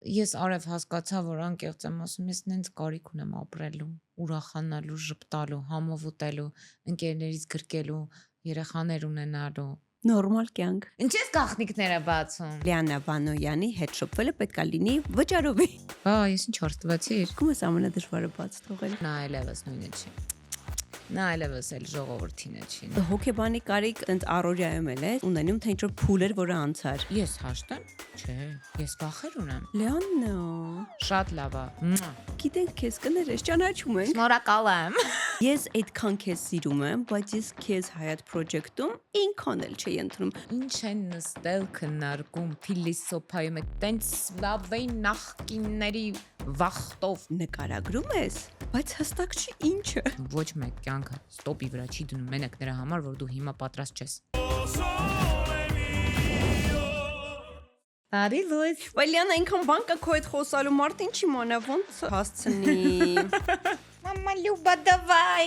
ես արև հասկացա, որ անկեղծ եմ ասում, ես նենց կարիք ունեմ ապրելու, ուրախանալու, ժպտալու, համով ուտելու, ընկերներից գրկելու, երեխաներ ունենալու։ Նորմալ կյանք։ Ինչ ես գաղտնիքները բացում։ Լիանա Վանոյանի հետ շփվելը պետք է լինի վճարովի։ Ես ինչ հարստվեցիր։ Կոմս ամենադժվարը բաց թողել։ Նա այլևս նույնը չի։ Նա այլևս էլ ժողովրդին է չի։ Հոգեբանի կարիք տենց առօրյայում էլ է ունենում, թե ինչ-որ փուլեր, որը անցար։ Ես հաշտեմ։ Չէ, ես վախեր ունեմ։ Լիանա, Շատ լավ է։ գիտենք քեզ կներես, ճանաչում ենք։ Շնորհակալ եմ։ Ես այդքան քեզ սիրում եմ, բայց ես քեզ Hayat Project-ում ինքան էլ չի ընդունում։ Ինչ են նստել քննարկում փիլիսոփայում է տենց լավեին նախկինների վախտով Նկարագրում ես, բայց հստակ չի ինչը։ ոչ մեկ կյանքը ստոպի վրա չի դնում մենակ նրա համար, որ դու հիմա պատրաստ չես։ Բարի լույս։ Բայց Լիանա ինքան բան կա քո հետ խոսալու մարդ ինչի մանա ոնց հասցնի։ Մամա լյուբա դավայ։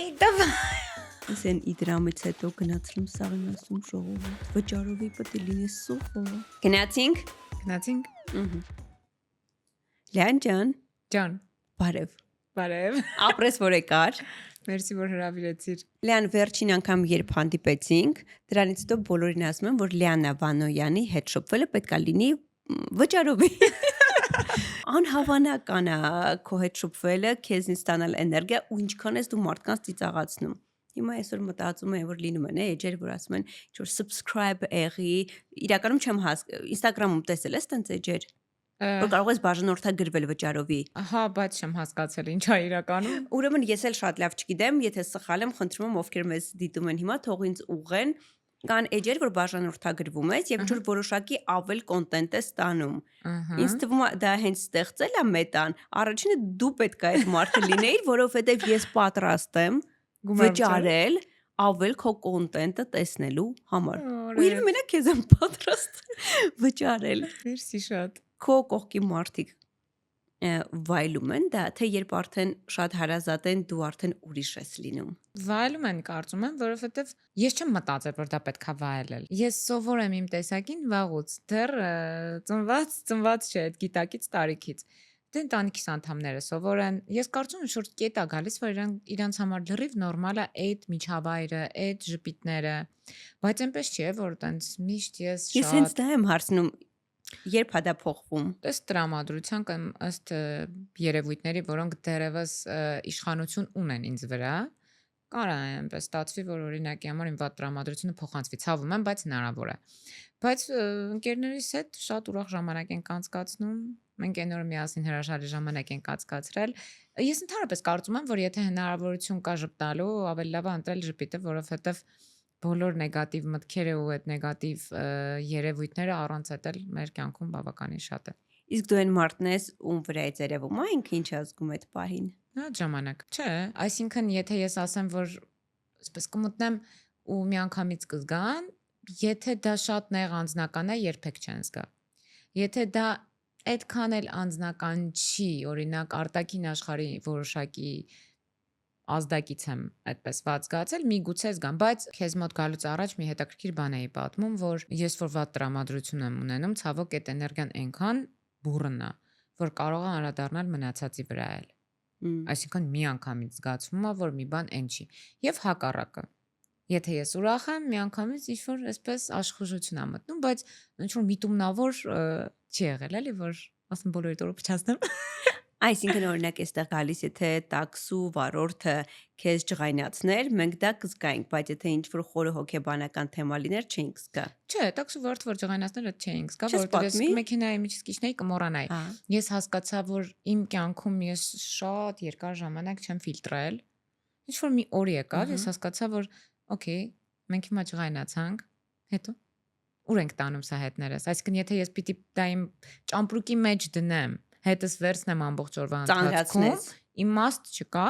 Ես են իդրամից հետո գնացրում սաղին ասում ժողովուրդ, վճարովի պետք է լինի սուխո։ Գնացինք։ Լիան Ջան, բարև։ բարև։ Ապրես որ եկար։ Մերսի որ հրավիրեցիր։ Լիան վերջին անգամ երբ հանդիպեցինք, դրանից հետո բոլորին ասում եմ, որ Լիանա Վանոյանի հետ շփվելը պետք է լինի վճարովի։ Անհավանական է քո հետ շփվելը, քեզնից ստանալ էներգիա ու ինչքան ես դու մարդկանց ծիծաղացնում։ Հիմա այսօր մտածում եմ, որ լինում են էջեր, որ ասում են, ինչ-որ subscribe եղի, իրականում չեմ Instagram-ում տեսել ես տենց էջեր, որ կարող ես բաժանորդագրվել վճարովի։ Ահա, բայց չեմ հասկացել ինչա իրականում։ Ուրեմն ես էլ շատ լավ չգիտեմ, եթե սխալ եմ, խնդրում եմ ովքեր մեզ դիտում են հիմա, թող ինձ ուղղեն։ Կան էջեր, որ բաժանորդագրվում ես եւ ինչ-որ որոշակի ավել կոնտենտ է ստանում։ Ինձ թվում է դա հենց ստեղծել է մետան։ Առաջինը դու պետք է այդ մարդը լինեիր, որովհետեւ ես պատրաստ եմ վճարել ավել քո կոնտենտը տեսնելու համար։ Ու երբ մենակ քեզ եմ պատրաստ վճարել։ Մերսի շատ։ Քո կողքի մարդիկ վայելում են դա, թե երբ արդեն շատ հարազատ են, դու արդեն ուրիշ ես լինում։ Վայելում են կարծում եմ, որովհետև ես չեմ մտածել, որ դա պետք է վայելել։ Ես սովոր եմ իմ տեսակին վաղուց, դեռ ծնված չէ այդ գիտակից տարիքից։ Դե ընտանիքիս անդամները սովոր են։ Ես կարծում եմ, որ կետ է գալիս, որ իրանց համար լրիվ նորմալ է այդ միջավայրը, այդ ժպիտները, բայց այնպես չէ, որ տենց միշտ ես Ես հենց դա եմ հարցնում, երբ է դա փոխվում։ Ըստ տրամադրության կամ ըստ երևույթների, որոնք դեռևս իշխանություն ունեն ինձ վրա, կարա այնպես ստացվի, որ օրինակի համար իմ վատ տրամադրությունը փոխանցվի, ցավում եմ, բայց հնարավոր է։ Բայց ընկերներիս հետ շատ ուրախ ժամանակ ենք անցկացնում, մենք այն օրը միասին հրաշալի ժամանակ ենք անցկացրել։ Ես ընդհանրապես կարծում եմ, որ եթե հնարավորություն կա ժպտալու, ավելի լավ է ընտրել ժպիտը, որովհետև բոլոր նեգատիվ մտքերը ու այդ նեգատիվ երևույթները առանց այդել մեր կյանքում բավականին շատ է։ Իսկ դու այն մարդն ես, ում վրա է երևում, ինքը ինչ ազգում այդ պահին։ Այդ ժամանակ, չէ, այսինքն եթե ես ասեմ, որ այսպես կմտնեմ ու միանգամից կզգան, եթե դա շատ նեղ անձնական է, երբեք չեն զգա։ Եթե դա այդքան էլ անձնական չի, օրինակ արտաքին աշխարհի որոշակի ազդակից եմ այդպես ված զգացել, միգուցե զգամ, բայց քեզ մոտ գալուց առաջ մի հետաքրքիր բան էի պատմում, որ ես որ վատ տրամադրություն եմ ունենում, ցավոք այդ էներգիան այնքան բուռն է, որ կարող է անդրադառնալ մնացածի վրա էլ։ Այսինքն միանգամից զգացվում է, որ մի բան այն չի։ Եվ հակառակը։ Եթե ես ուրախ եմ, միանգամից ինչ-որ այսպես աշխուժություն է մտնում, բայց ինչ-որ միտումնավոր չի եղել, էլի, որ ասեմ բոլորի տորը փչացնեմ։ Այսինքն օրինակ այստեղ գալիս եթե տաքսու վարորդը քեզ ջղայնացներ, մենք դա կզգայինք, բայց եթե ինչ-որ խորը հոգեբանական թեմա լիներ, չէինք զգա։ Չէ, տաքսու վարորդը որ ջղայնացներ, դա չէինք զգա, որովհետև ես մեքենայի միջից քիչնեի կմոռանայի։ Ես հասկացա, որ իմ կյանքում ես շատ երկար ժամանակ չեմ ֆիլտրել։ Ինչ-որ մի օր եկավ, ես հասկացա, որ օքեյ, մենք հիմա ջղայնացանք, հետո ուր ենք տանում սա հետներս։ Այսինքն եթե ես պիտի դա իմ ճամպրուկի մեջ դնեմ, հետս վերցնեմ ամբողջ օրվա ընթացքում, իմաստ չկա,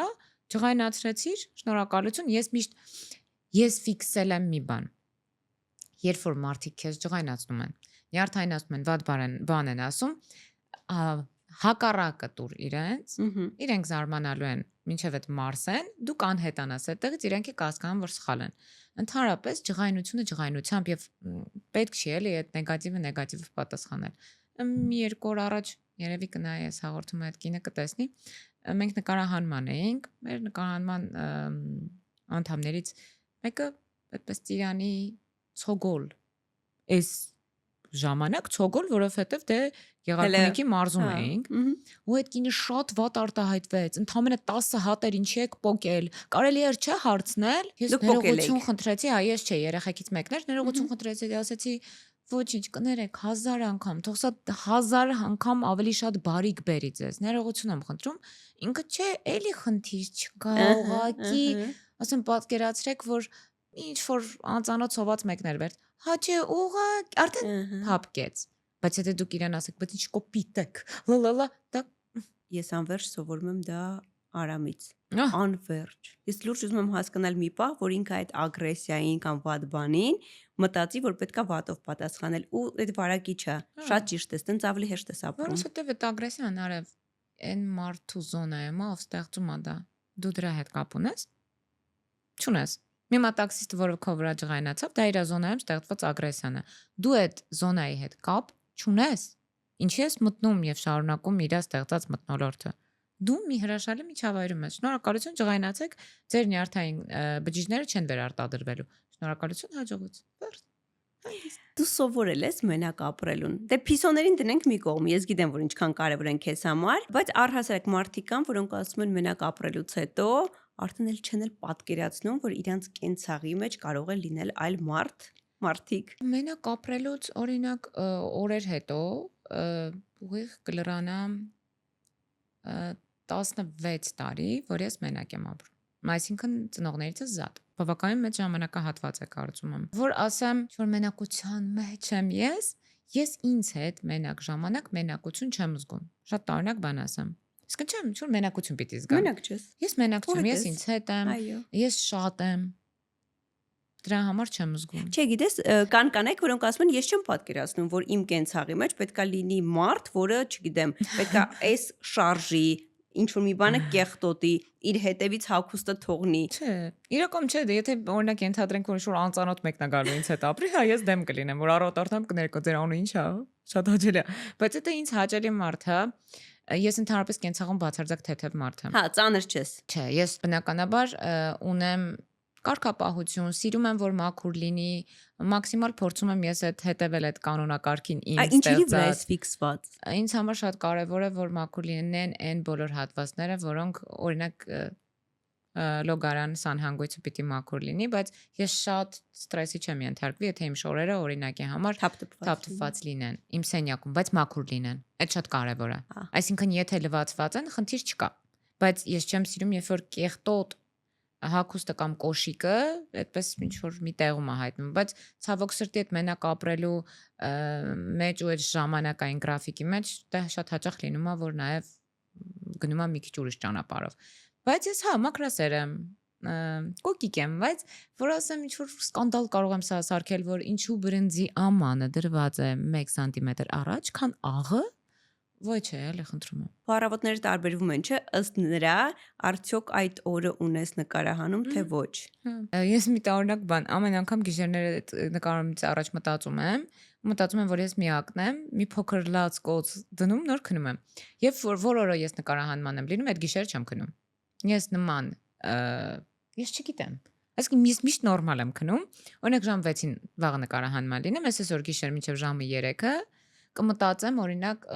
ջղայնացրեցիր, շնորհակալություն, ես ֆիքսել եմ մի բան։ Երբ որ մարդիկ քեզ ջղայնացնում են, նյարդայնացնում են, վատ բան են ասում, հակառակը տուր իրենք զարմանալու են, մինչև այդ մարսեն, դու կանհետանաս այդտեղից իրենք է կասկան, որ սխալ են։ Ընդհանրապես ջղայնությունը ջղայնությամբ եւ պետք չի էլի այդ նեգատիվը պատասխանել։ Մի երկու օր առաջ երևի կնայի այս հաղորդումը այդ կինը կտեսնի։ Մենք նկարահանման էինք, մեր նկարահանման անդամներից մեկը այդպես Ծիրանի ցոգոլ այս ժամանակ ցոգոլ, որովհետև դե Գեղարքունիքի մարզում էինք, ու այդ կինը շատ վատ արտահայտվեց, ընդամենը 10 հատ էր ինչի եք պոկել, կարելի էր չէ հարցնել, ես ներողություն խնդրեցի, ես չէ, երեխեքից մեկն էր, ներողություն խնդրեցի, ասեցի ոչինչ, կներեք 1000 անգամ, թող սա 1000 անգամ ավելի շատ բարիք բերի ձեզ, ներողություն եմ խնդրում, ինքը չէ, էլի խնդիր չկա, ուղղակի, ասեմ պատկերացրեք, որ ինչ որ անծանոթ սոված մեկն էր վեր, հա չէ, ուղղակի արդեն փափկեց, բայց եթե դուք իրան ասեք, բայց ինչ կոպիտ եք, լալալա, դա ես անverջ սովորում եմ դա Արամից, անverջ, ես լուրջ ուզում եմ հասկանալ մի պահ, որ ինքը այդ ագրեսիային կամ վատ բանին մտածի, որ պետքա վատով պատասխանել ու այդ վարակիչը շատ ճիշտ է, տենց ավելի հեշտ է ապրում։ Որովհետև այդ ագրեսիան արև այն մարդու զոնայում է, ով ստեղծում է դա։ Դու դրա հետ կապ ունես։ Չունես։ Մի մատաքսիստը, որը քո վրա ջղայնացավ, դա իր զոնայում ստեղծված ագրեսիան է։ Դու այդ զոնայի հետ կապ չունես։ Ինչի ես մտնում եւ շարունակում իր ստեղծած մթնոլորտը։ Դու մի հրաշալի միջավայրում ես։ Շնորհակալություն ջղայնացեք, ձեր նյարդային բջիջները չեն վերարտադրվելու։ Շնորհակալություն հաջողություն։ Դու սովորել ես մենակ ապրելուն։ Դե փիսոներին դնենք մի կողմ։ Ես գիտեմ, որ ինչքան կարևոր են քեզ համար, բայց առհասարակ մարդիկ կան, որոնք ասում են մենակ ապրելուց հետո արդեն էլ չեն պատկերացնում, որ իրանց կենցաղի մեջ կարող է լինել այլ մարդիկ։ Մենակ ապրելուց օրինակ օրեր հետո ուղիղ կլրանա 16 տարի, որ ես մենակ եմ ապրում։ Այսինքն ծնողներիցս զատ։ Բավականին մեծ ժամանակահատված է կարծում եմ։ Որ ասեմ, որ մենակության մեջ եմ ես ինձ հետ մենակ ժամանակ մենակություն չեմ զգում։ Շատ տարօրինակ բան ասեմ։ Իսկ չեմ, ինչ որ մենակություն պիտի զգամ։ Մենակ չես։ Ես մենակ չեմ, ես ինձ հետ եմ, ես շատ եմ։ Դրա համար չեմ զգում։ Չէ, գիտես, կան կանայք, որոնք ասում են, ես չեմ պատկերացնում, որ իմ կենցաղի մեջ պետքա լինի մարդ, որը, չգիտեմ, պետքա այս շարժի, ինչ որ մի բանը կեղտոտի, իր հետևից հագուստը թողնի։ Չէ, իրական չէ, դե եթե օրինակ ենթադրենք, որ ինչ-որ անծանոթ մեկն է գալու ինձ հետ ապրի, հա ես դեմ կլինեմ, որ առավոտ արդեն կներկա ձեր անունը ինչ է, շատ հաճելի է։ Բայց եթե ինձ հաճելի մարդ է, ես ընդհանրապես կենցաղում բացարձակ թեթև մարդ եմ։ Հա, ծանր չես։ Չէ, ես բնականաբար ունեմ կարգապահություն, սիրում եմ, որ մաքուր լինի, մաքսիմալ փորձում եմ ես այդ հետևել այդ կանոնակարգին ինձ Ինչի վրա ես ֆիքսված։ Ինձ համար շատ կարևոր է, որ մաքուր լինեն այն բոլոր հատվածները, որոնք օրինակ լոգարան սանհանգույցը պիտի մաքուր լինի, բայց ես շատ ստրեսի չեմ ենթարկվի, եթե իմ շորերը օրինակի համար թափթփված լինեն, իմ սենյակում, բայց մաքուր լինեն։ Այդ շատ կարևոր է։ Այսինքն եթե լվացված են, խնդիր չկա։ Բայց ես չեմ սիրում, երբ որ կեղտոտ հագուստը կամ կոշիկը այդպես ինչ որ մի տեղում է հայտնում, բայց ցավոք սրտի այդ մենակ ապրելու մեջ ու այդ ժամանակային գրաֆիկի մեջ դա շատ հաճախ լինում է, որ նաև գնում է մի քիչ ուրիշ ճանապարհով։ Բայց ես հա մաքրասեր եմ, կոկիկ եմ, բայց որ ասեմ ինչ որ սկանդալ կարող եմ սարքել, որ ինչու բրենձի ամանը դրված է 1 սանտիմետր առաջ, քան աղը Ոչ է, էլի խնդրում եմ։ Փառավոտները տարբերվում են, չէ՞, ըստ նրա, արդյոք այդ օրը ունես նկարահանում, թե ոչ։ Ես մի տարօրինակ բան, ամեն անգամ գիշերները նկարումից առաջ մտածում եմ, որ ես միակն եմ, մի փոքր լաց կոց դնում, նոր քնում եմ։ Եվ որ օրը ես նկարահանման եմ լինում, այդ գիշերը չեմ քնում։ Ես նման, ես չգիտեմ։ Այսինքն ես միշտ նորմալ եմ քնում։ Օրինակ ժամ 6-ին վաղ նկարահանման լինեմ, ես այսօր գիշեր մինչև ժամը 3-ը կմտածեմ, օրինակ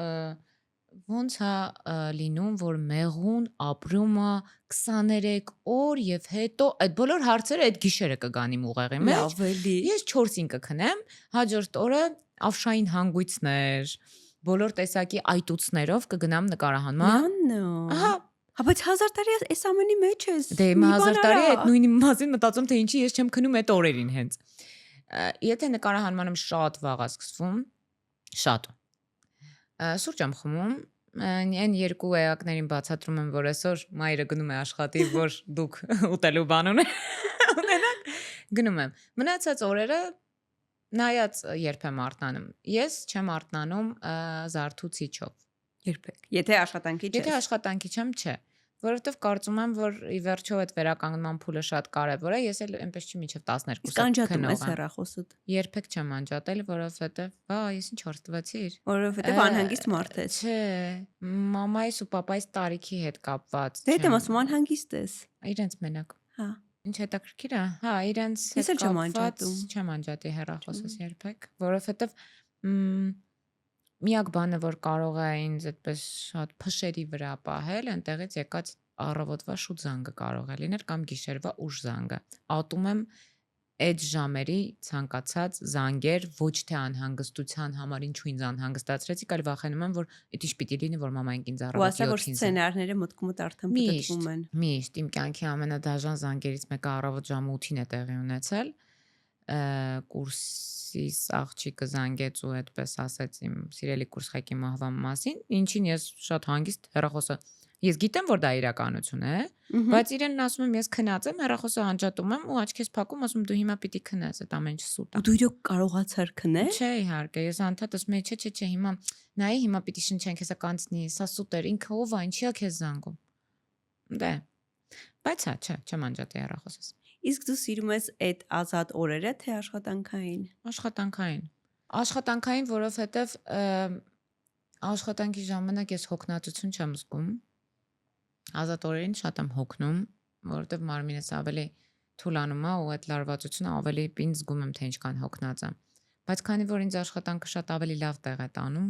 ոնց է լինում, որ մեղուն ապրում է 23 օր եւ հետո այդ բոլոր հարցերը այդ գիշերը կգան իմ ուղեղի մեջ։ Ավելի։ Ես 4-ին կքնեմ, հաջորդ օրը ավշային հանգույցներ, բոլոր տեսակի այտուցներով կգնամ նկարահանման։ Ահա, բայց 1000 տարի այս ամենի մեջ ես։ Դե 1000 տարի այդ նույնի մասին մտածում թե ինչի ես չեմ քնում այդ օրերին հենց։ Եթե նկարահանմանը շատ վաղ է սկսվում, շատ սուրճ եմ խմում, այն երկու էակներին բացատրում եմ, որ այսօր մայրը գնում է աշխատի, որ դուք ուտելու բան ունենաք, գնում եմ։ Մնացած օրերը նայած երբ եմ արթնանում։ Ես չեմ արթնանում զարթուցիչով։ Երբեք։ Եթե աշխատանքի չես։ Եթե աշխատանքի չեմ, չէ։ Որովհետև կարծում եմ, որ ի վերջո այդ վերականգնման փուլը շատ կարևոր է, ես էլ այնպես չի մինչև 12 Իսկ անջատում ես քնող եմ։ հեռախոսդ, Երբեք չեմ անջատել, որովհետև, ես ինչ հորտվեցիր։ որովհետև անհանգիստ մարդ ես։ Չէ, մամայիս ու պապայիս տարիքի հետ կապված Դե դեմ չեմ։ ասում անհանգիստ ես։ Իրենց մենակ։ Հա։ Ինչ հետաքրքիր է։ Հա, իրենց Ես հետ էլ չեմ կապված անջատում։ չեմ անջատի հեռախոսս երբեք, որովհետև միակ բանը, որ կարող է ինձ այդպես շատ փշերի վրա պահել, այնտեղից եկած առավոտվա շուտ զանգը կարող է լինել կամ գիշերվա ուշ զանգը։ Ատում եմ այդ ժամերի ցանկացած զանգեր ոչ թե անհանգստության համար ինչու ինձ անհանգստացրեցիք, այլ վախենում եմ, որ դա ինչ պիտի լինի, որ մամայինք ինձ Ու ասա, որ առավոտի 7-ին սցենարները մտքումդ արդեն փտտվում են։ Միշտ իմ կյանքի ամենադաժան զանգերից մեկը առավոտ ժամը 8-ին է տեղի ունեցել։ Կուրսիս աղջիկը զանգեց ու այդպես ասեց իմ սիրելի կուրսխեկի մահվան մասին, ինչին ես շատ հանգիստ հեռախոսը ես գիտեմ, որ դա իրականություն է, բայց իրենն ասում եմ, ես քնած եմ, հեռախոսը անջատում եմ ու աչքես փակում, ասում դու հիմա պիտի քնես, այդ ամեն ինչ սուտ է։ Ու դու իրոք կարողացար քնել։ Չէ, իհարկե, ես անդադ ասում եի, չէ, հիմա նայի, հիմա պիտի շնչենք, հեսա կանցնի, սա սուտ էր, ինքը ով է, ինչի՞ է քեզ զանգում։ Դե։ Բայց հա, չէ, չեմ անջատի հեռախոսս։ Իսկ դու սիրում ես այդ ազատ օրերը, թե աշխատանքային։ Աշխատանքային, որովհետև աշխատանքի ժամանակ ես հոգնածություն չեմ զգում։ Ազատ օրերին շատ եմ հոգնում, որովհետև մարմինս ավելի թուլանում է ու այդ լարվածությունը ավելի ինձ զգում եմ, թե ինչքան հոգնած եմ։ Բայց քանի որ ինձ աշխատանքը շատ ավելի լավ տեղ է տանում,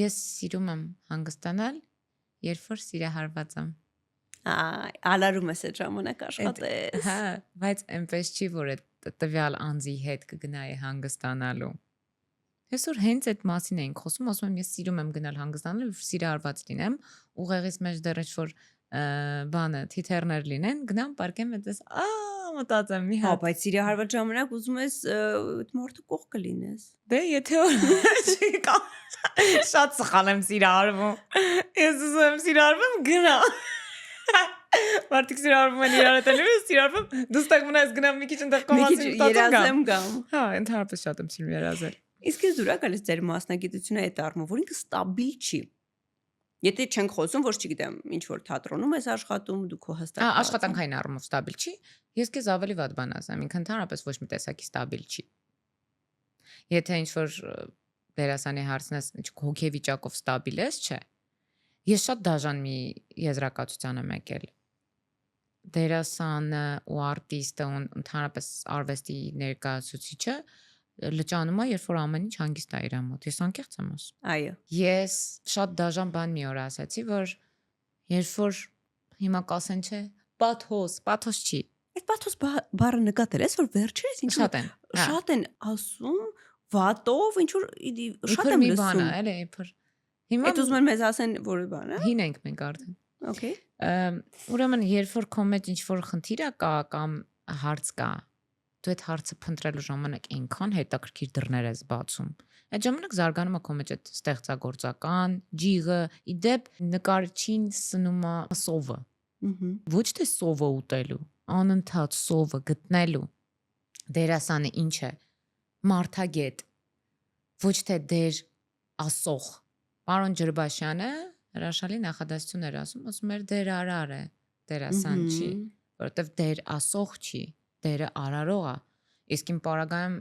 ես սիրում եմ հանգստանալ, երբ որ սիրահարված եմ։ Ալարում ես այդ ժամանակ աշխատես։ Հա, բայց այնպես չի, որ այդ տվյալ անձի հետ կգնայի հանգստանալու։ Այսօր հենց այդ մասին էինք խոսում, ասում եմ ես սիրում եմ գնալ հանգստանալ, սիրահարված լինեմ, ուղեղից մեջ դեռ ինչ-որ բանը թիթեռներ լինեն, գնամ պարկեմ այդպես, մտածեմ մի Հա, հատ։ բայց սիրահարված ժամանակ ուզում ես այդ մարդու կողքը լինես։ Դե եթե չի կա։ Շատ սխալ եմ սիրահարվում։ Ես ուզում եմ սիրահարվում գնամ։ Մարդիկ սիրահարվում են իրար հետ էլ սիրահարվում, դու ստեղ մնաս գնամ մի քիչ այնտեղ կոմասին երազեմ գամ։ Հա, ընդհանրապես շատ եմ սիրում երազել։ Իսկ ես դուր ակալես ձեր մասնագիտությունը այդ առումով, որ ինքը ստաբիլ չի։ Եթե չենք խոսում, որ չգիտեմ, ինչ որ թատրոնում ես աշխատում, դու քո հստակ աշխատանքային առումով ստաբիլ չի, ես քեզ ավելի վատ բան ասեմ, ինքը ընդհանրապես ոչ մի տեսակի ստաբիլ չի։ Եթե ինչ որ դերասանի հարցնես, ինչ հոգեվիճակով ստաբիլ ես, չէ։ Ես շատ դաժան մի եզրակացության եմ եկել։ Դերասանը ու արտիստը ու ընդհանրապես արվեստի ներկայացուցիչը լճանում է, երբ որ ամեն ինչ հանգիստ է իր մոտ։ Ես անկեղծ եմ ասում։ Այո։ Ես շատ դաժան բան մի օր ասացի, որ երբ որ հիմա կասեն, չէ, պաթոս չի։ Այդ պաթոս բառը նկատել ես, որ վերջերս ինչ շատ են ասում, վատով, ինչ որ շատ եմ լսում։ Էլի, իբր։ Հիմա այդ ուզում են մեզ ասեն, որ բան է։ Հին ենք մենք արդեն։ Okay։ Ուրեմն, երբ որ քո մեջ ինչ որ խնդիր կա կամ հարց կա, դու այդ հարցը փնտրելու ժամանակ այնքան հետաքրքիր դռներ ես բացում։ Այդ ժամանակ զարգանում է քո մեջ այդ ստեղծագործական ջիղը, իդեպ նկարչին սնում է սովը։ Ոչ թե սովը ուտելու, անընդհատ սովը գտնելու։ Դերասանը ինչ է։ Մարդագետ։ Ոչ թե դեր ասող։ Պարոն Ջրբաշյանը հրաշալի նախադասություն էր ասում էր դեր արար է, դերասան չի, որովհետև դեր ասող չի, դերը արարող է։ Իսկ իմ պարագայում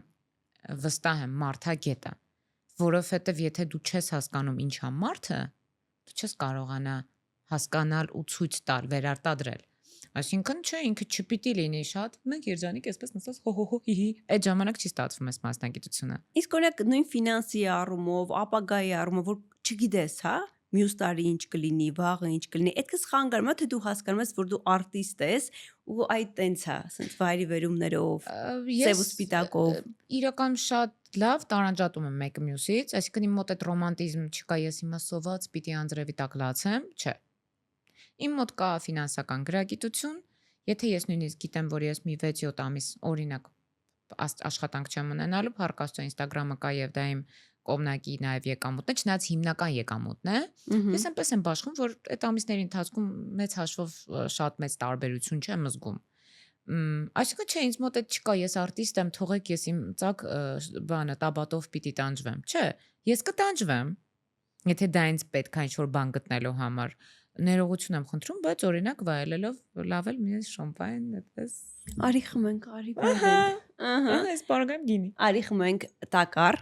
վստահ եմ մարդագետ է, որովհետև եթե դու չես հասկանում ինչ է մարդը, դու չես կարողանա հասկանալ ու ցույց տալ, վերարտադրել։ Այսինքն չէ, ինքը չպիտի լինի շատ, մենք երջանիկ այսպես նստած հո հի, այդ ժամանակ չի ստացվում այս մասնագիտությունը։ Իսկ օրինակ նույն ֆինանսի առումով, ապագայի առումով, որ չգիտես, հա, մյուս տարի ինչ կլինի, վաղը ինչ կլինի, այդքս խանգարում է, թե դու հասկանում ես, որ դու արտիստ ես ու այդ տենց է, ասենց վայրի վերումներով, սև ու սպիտակով։ Իրական շատ լավ տարանջատում եմ մեկը մյուսից, այսինքն իմ մոտ այդ ռոմանտիզմ չկա, ես հիմա սոված պիտի անձրևի տակ լացեմ, չէ։ Իմ մոտ կա ֆինանսական գրագիտություն, եթե ես նույնիսկ գիտեմ, որ ես մի 6-7 ամիս օրինակ աշխատանք չեմ ունենալու, փառք Աստծո Instagram-ը կա եւ դա իմ կողմնակի նաև եկամուտն է, չնայած հիմնական եկամուտն է։ Ես այնպես եմ բաշխում, որ այդ ամիսների ընթացքում մեծ հաշվով շատ մեծ տարբերություն չեմ զգում։ Այսինքն չէ, ինձ մոտ այդ չկա, ես արտիստ եմ, թողեք ես իմ ծակ բանը տաբատով պիտի տանջվեմ։ Չէ, ես կտանջվեմ, եթե դա ինձ պետք է ինչ-որ բան գտնելու համար։ ներողություն եմ խնդրում, բայց օրինակ վայելելով լավ էլ մի շամպայն այդպես Արի խմենք, արի բերենք։ Ահա։ այս բարգամ գինի Արի խմենք տակար։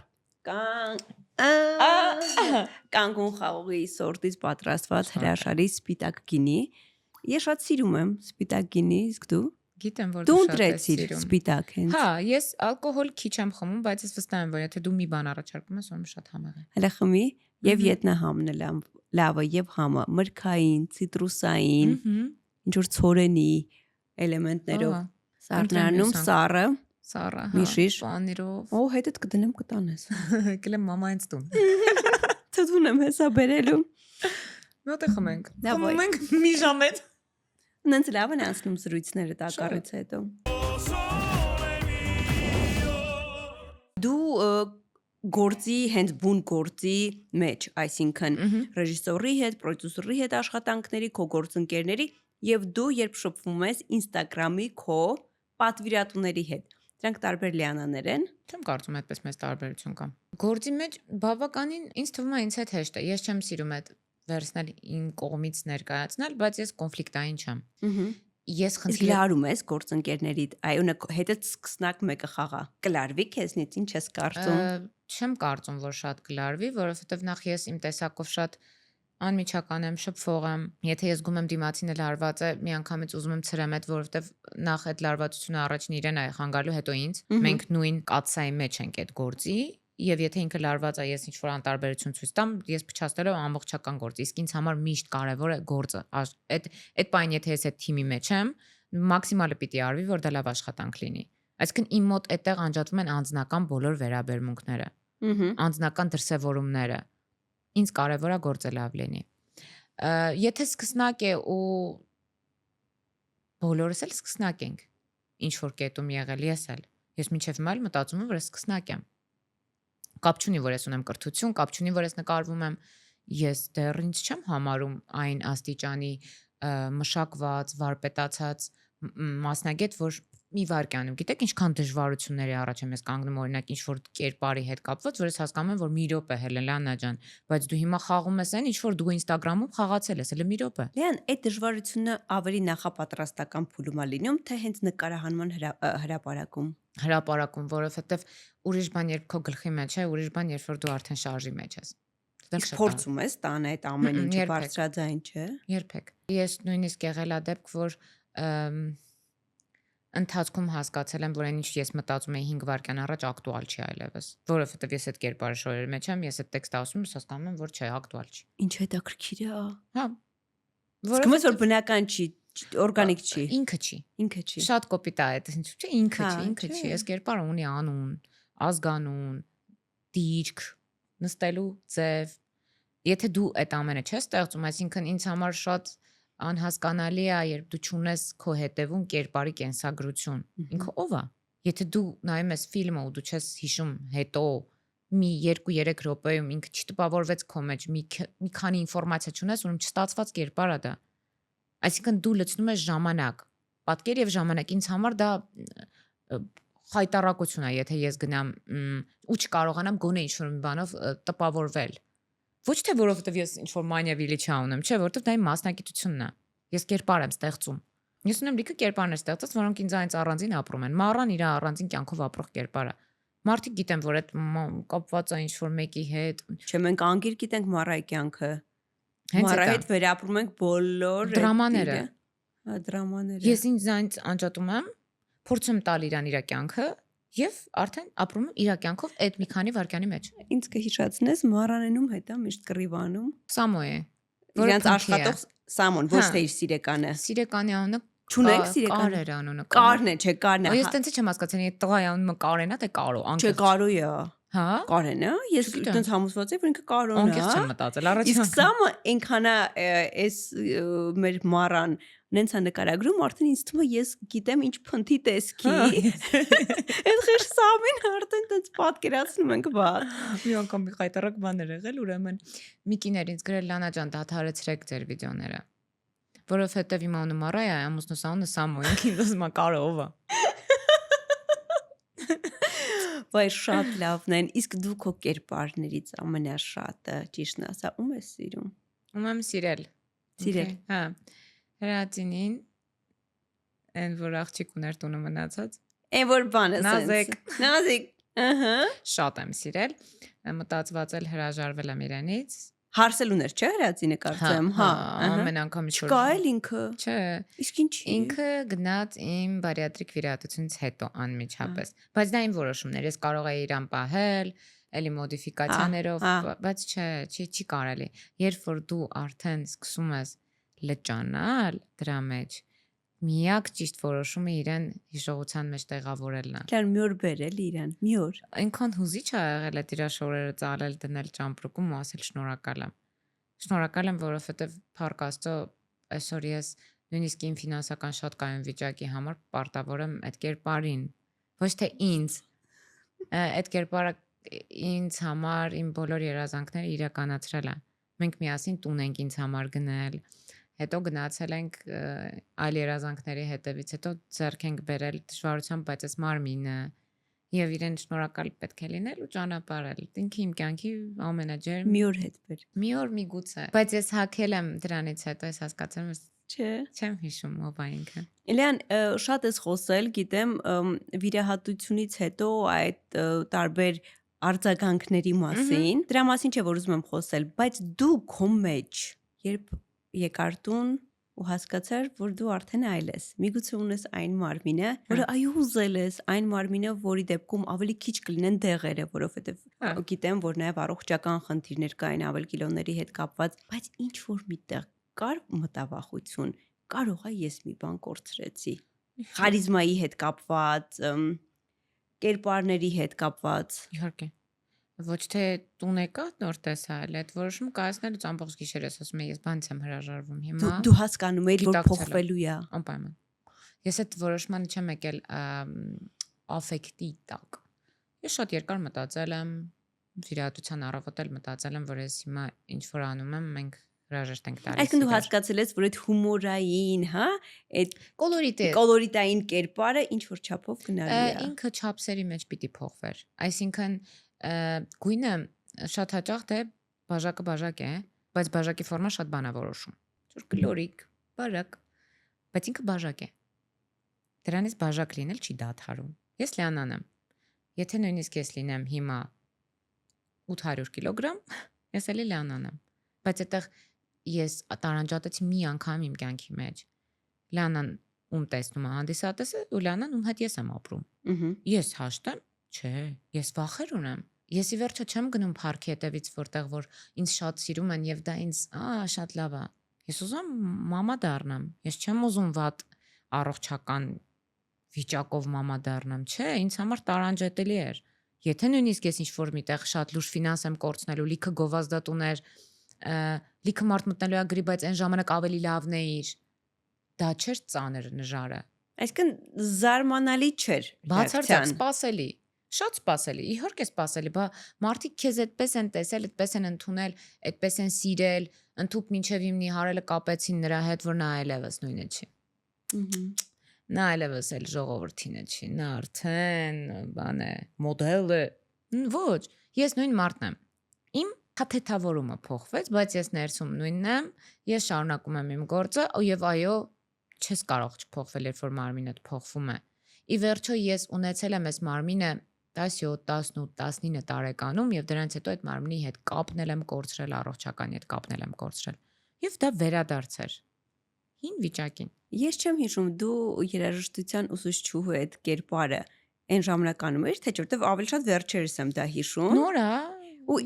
Կանգուն խաղողի սորտից պատրաստված հրաշալի սպիտակ գինի։ Ես շատ սիրում եմ սպիտակ գինի, իսկ դու։ գիտեմ որ Դու շատ ես ընտրեցիր սիրում սպիտակ հենց։ հա ես ալկոհոլ քիչ եմ խմում բայց ես վստահ եմ որ եթե դու մի բան առաջարկում ես ուրեմն շատ համեղ է Հələ խմի եւ ետնահամն էլ լավը եւ համը մրգային, ցիտրուսային, ինչ որ ցորենի էլեմենտներով սառնանում սառը սառը միշիշ պանիրով Օ հետդ կդնեմ կտանես։ գլեմ մամայից տուն Թվում եմ հեսա բերելու։ մոտը խմենք Լավ, խմում ենք մի ժամ հետ Նենց լավ են անցնում զրույցները տակառից հետո։ Դու գործի հենց բուն գործի մեջ, այսինքն ռեժիսորի հետ, պրոդյուսերի հետ աշխատանքների, քո գործընկերների եւ դու երբ շփվում ես Instagram-ի քո պատվիրատուների հետ։ Դրանք տարբեր լիանաներ են։ Չեմ կարծում այդպես մեծ տարբերություն կա գործի մեջ բավականին ինձ թվում է ինձ հետ հեշտ է ես չեմ սիրում այդ վերցնել իմ կողմից ներկայացնել բայց ես կոնֆլիկտային չեմ ես Իսկ լարում ես գործընկերներիդ, այո, հետը սկսնակ մեկը խաղա։ Կլարվի քեզնից ինչ ես կարծում։ Չեմ կարծում որ շատ կլարվի որովհետեւ նախ ես իմ տեսակով շատ անմիջական եմ շփվող եմ եթե ես զգում եմ դիմացին էլ լարված է միանգամից ուզում եմ ցրեմ այդ որովհետեւ նախ այդ լարվածությունը առաջին իրեն է խանգարելու հետո ինձ մենք նույն կաթսայի մեջ ենք այդ գործի Եվ եթե ինքը լարված է, ես ինչ-որ անտարբերություն ցույց տամ, ես փչացնելով ամբողջական գործ։ Իսկ ինձ համար միշտ կարևոր է գործը։ Այդ բան եթե ես այդ թիմի մեջ եմ, մաքսիմալը պիտի արվի, որ դա լավ աշխատանք լինի։ Այսինքն իմ մոտ այդտեղ անջատվում են անձնական բոլոր վերաբերմունքները, անձնական դրսևորումները։ Ինձ կարևոր է գործը լավ լինի։ Եթե սկսնակ է ու բոլորս էլ սկսնակ ենք, ինչ որ կետում եղել ես մինչև հիմա էլ մտածում եմ, որ ես սկսնակ եմ։ Կապ չունի, որ ես ունեմ կրթություն, կապ չունի, որ ես նկարվում եմ, ես դեռ ինձ չեմ համարում այն աստիճանի մշակված, վարպետացած մասնագետ, որ մի վարքանում, գիտեք, ինչքան դժվարությունների առաջ եմ ես կանգնում, օրինակ ինչ-որ կերպարի հետ կապված, որ ես հասկանում եմ, որ մի րոպե Հելենա ջան, բայց դու հիմա խաղում ես այն, ինչ որ դու Instagram-ում խաղացել ես, հələ մի րոպե։ Լեան, այդ դժվարությունը ավելի նախապատրաստական փուլում է լինում, թե հենց նկարահանման հրապարակում, որովհետև ուրիշ բան երբ քո գլխի մեջ է, ուրիշ բան երբ որ դու արդեն շարժի մեջ ես։ Իսկ փորձում ես տան այդ ամեն ինչը բարձրաձայն չէ։ Երբեք։ Ես նույնիսկ եղել է դեպք, որ ընթացքում հասկացել եմ, որ այն ինչ ես մտածում էի 5 վայրկյան առաջ ակտուալ չի այլևս, որովհետև ես այդ կերպարը շորերի մեջ եմ, ես այդ տեքստը ասում եմ, հասկանում եմ, որ չէ, ակտուալ չի։ Ինչ հետաքրքիր է։ Հա։ Որովհետև որ բնական չի, օրգանիկ չի։ Ինքը չի։ Ինքը չի։ Շատ կոպիտ է այդ, ինչ չէ, ինքը չի, այս կերպարը ունի անուն, ազգանուն, դիրք, նստելու ձև։ Եթե դու այդ ամենը չես ստեղծում, այսինքն ինձ համար շատ անհասկանալի է, երբ դու չունես քո հետևում կերպարի կենսագրություն։ Ինքը ով է։ Եթե դու նայում ես ֆիլմը ու դու չես հիշում հետո մի 2-3 րոպեում ինքը չտպավորվեց քո մեջ, մի քանի ինֆորմացիա չունես, ուրեմն չստացված կերպար է դա։ Այսինքն դու լցնում ես ժամանակ, պատկեր եւ ժամանակ։ Ինձ համար դա խայտարակություն է, եթե ես գնամ ու չկարողանամ գոնե ինչ-որ մի բանով տպավորվել։ Ոչ թե որովհետև ես ինչ-որ մանիա վիլիչա ունեմ, չէ, որովհետև դա իմ մասնագիտությունն է։ Ես կերպար եմ ստեղծում։ Ես ունեմ լիքը կերպարներ ստեղծած, որոնք ինձ այնց առանձին ապրում են։ Մառան իր առանձին կյանքով ապրող կերպար է։ Մարդիկ գիտեմ, որ այդ կապված է ինչ-որ մեկի հետ։ Չէ, մենք անգիր գիտենք Մարայի կյանքը։ Մարայի հետ վերապրում ենք բոլոր դրամաները։ Հա, դրամաները։ Ես ինձ այնց անջատում եմ, փորձում տալ իրան իր կյանքը եւ արդեն ապրում եմ իր կյանքով այդ մի քանի վայրկյանի մեջ։ Ինձ կհիշացնես Մարանենում հետ է միշտ կռիվանում։ Սամոյ է։ Իրանց աշխատող Սամոն, ոչ թե իր սիրեկանը։ Սիրեկանի անունը չունենք սիրեկան։ Կարեր անունը։ Կարն է, չէ, Կարն է։ Ես տենց չեմ հասկացել, այդ տղայի անունը Կարեն է, թե Կարո, Չէ, Կարո է։ Հա։ Կարեն է։ Ես տենց համոզված եմ, որ ինքը Կարոն է։ Անկեղծ չեմ մտածել, առաջին։ Իսկ Սամը այնքանա էս մեր Մարան նենց է նկարագրում, արդեն ինձ թվում է ես գիտեմ ինչ փնթի տեսքի։ Այդ խիշ Սամին արդեն տենց պատկերացնում ենք բա։ Մի անգամ մի խայտարակ բաներ եղել, ուրեմն մի կիներ ինձ գրել Լանա ջան, դադարեցրեք ձեր վիդեոները։ Որովհետև իմ անունը Մարայա է, ամուսնուս անունը Սամո է, ինձ ասում է Կարո ով է։ Վայ շատ լավն են, իսկ դու քո կերպարներից ամենաշատը ճիշտն ասա, ում ես սիրում։ Ում եմ սիրել։ Սիրել։ Հա։ Հրատինին այն որ աղջիկ ուներ տունը մնացած Այն որ բանը Նազիկ։ Նազիկ։ Ահա։ շատ եմ սիրել, մտածված էլ հրաժարվել եմ իրենից։ Հարսել ուներ, չէ՞ հրացինը կարծեմ, հա։ Ամեն անգամ Չկա էլ ինքը։ Չէ, Իսկ ինչի։ ինքը գնաց իմ բարիատրիկ վիրահատությունից հետո անմիջապես, բայց դա իմ որոշումներ, ես կարող էի իրան պահել, էլի մոդիֆիկացիաներով, բայց չի կարելի։ Երբ որ դու արդեն սկսում ես լճանալ դրա մեջ, միակ ճիշտ որոշումը իրեն հիշողության մեջ տեղավորելն է։ Կան մի օր բերել իրան, մի օր։ Այնքան հուզիչ ա եղել այդ իր շորերը ծալել դնել ճամպրուկում ու ասել շնորհակալ եմ։ Շնորհակալ եմ, որովհետև փառք Աստծո, այսօր ես նույնիսկ իմ ֆինանսական շատ կայուն վիճակի համար պարտավոր եմ այդ կերպարին, ոչ թե ինձ։ Այդ կերպարը ինձ համար իմ բոլոր երազանքները իրականացրել է։ Մենք միասին տուն ենք ինձ համար գնել, հետո գնացել ենք այլ երազանքների հետևից, հետո ձեռք ենք բերել դժվարությամբ, բայց այս մարմինը եւ իրեն շնորհակալ պետք է լինել ու ճանապարհել։ Ինքը իմ կյանքի ամենաջերմ մի օր հետ բեր։ Մի օր միգուցե, բայց ես հակել եմ դրանից հետո, ես հասկացել եմ, չէ, չեմ հիշում ով է ինքը։ Էլիան շատ ես խոսել, գիտեմ, վիրահատությունից հետո այդ տարբեր արձագանքների մասին, դրա մասին չէ որ ուզում եմ խոսել, բայց դու քո մեջ, երբ եկար տուն ու հասկացար, որ դու արդեն այլ ես։ Միգուցե ունես այն մարմինը, որը այո ուզել ես, այն մարմինը, որի դեպքում ավելի քիչ կլինեն դեղերը, որովհետև գիտեմ, որ նաև առողջական խնդիրներ կային ավել կիլոների հետ կապված, բայց ինչ որ միտեղ կար մտավախություն, կարող է ես մի բան կորցրեցի։ Խարիզմայի հետ կապված, կերպարների հետ կապված։ Իհարկե։ Ոչ թե տուն եկա նոր տեսա, այլ այդ որոշումը կայացնելուց ամբողջ գիշեր ես ասում եմ, ես բանից եմ հրաժարվում հիմա։ Դու հասկանում ես, որ փոխվելու է։ Անպայման։ Ես այդ որոշմանը չեմ եկել աֆեկտի տակ։ Ես շատ երկար մտածել եմ, վիրահատության առավոտ էլ մտածել եմ, որ ես հիմա ինչ որ անում եմ, մենք հրաժեշտ ենք տալիս։ Այսինքն դու հասկացել ես, որ այդ հումորային, հա, այդ կոլորիտային կերպարը ինչ որ չափով գնալու է։ Ինքը չափսերի մեջ պիտի փոխվեր։ Այսինքն գույնը շատ հաճախ թե բաժակը բաժակ է, բայց բաժակի ֆորմա շատ բան է որոշում։ Որ կլորիկ, բարակ, բայց ինքը բաժակ է։ Դրանից բաժակ լինել չի դադարում։ Ես Լիանան եմ։ Եթե նույնիսկ ես լինեմ հիմա 800 կիլոգրամ, ես էլի Լիանան եմ։ Բայց այդտեղ ես տարանջատեցի մի անգամ իմ կյանքի մեջ։ Լիանան ում տեսնում է հանդիսատեսը, ու Լիանան ում հետ ես եմ ապրում։ Ես հաշտեմ, չէ, ես վախեր ունեմ։ Ես ի վերջո չեմ գնում парքի հետևից, որտեղ որ ինձ շատ սիրում են եւ դա ինձ շատ լավ է։ Ես ուզում եմ մամա դառնամ։ Ես չեմ ուզում վատ առողջական վիճակով մամա դառնամ, չէ, ինձ համար տարանջատելի էր։ Եթե նույնիսկ ես ինչ-որ միտեղ շատ լուրջ ֆինանս եմ կորցնելու, լիքը գովազդատուներ, լիքը մարդ մտնելու է գրի, բայց այն ժամանակ ավելի լավն է իր։ Դա չէր ծանր նժարը։ Այսինքն զարմանալի չէր։ Բացարձակ սպասելի։ Շատ սպասելի, իհարկե սպասելի, բա մարդիկ քեզ այդպես են տեսել, այդպես են ընդունել, այդպես են սիրել, ընդհուպ մինչև իմնի հարելը կապեցին նրա հետ, որ նա այլևս նույնը չի։ Նա այլևս էլ ժողովրդինը չի, նա արդեն բան է, մոդել է։ Ոչ, ես նույն մարդն եմ։ Իմ փաթեթավորումը փոխվեց, բայց ես ներսում նույնն եմ, ես շարունակում եմ իմ գործը, եւ այո, չես կարող չփոխվել, երբ որ մարմինդ փոխվում է։ Ի վերջո ես ունեցել եմ այս մարմինը 17, 18, 19 տարեկանում եւ դրանից հետո այդ մարմնի հետ կապնել եմ կորցրել, առողջականի հետ կապնել եմ կորցրել։ Եվ դա վերադարձեր հին վիճակին։ Ես չեմ հիշում դու երաժշտության ուսուցչուհու այդ կերպարը այն ժամանականում էր, թե որտեվ ավելի շատ վերջերս եմ դա հիշում։ Նոր է։ Ու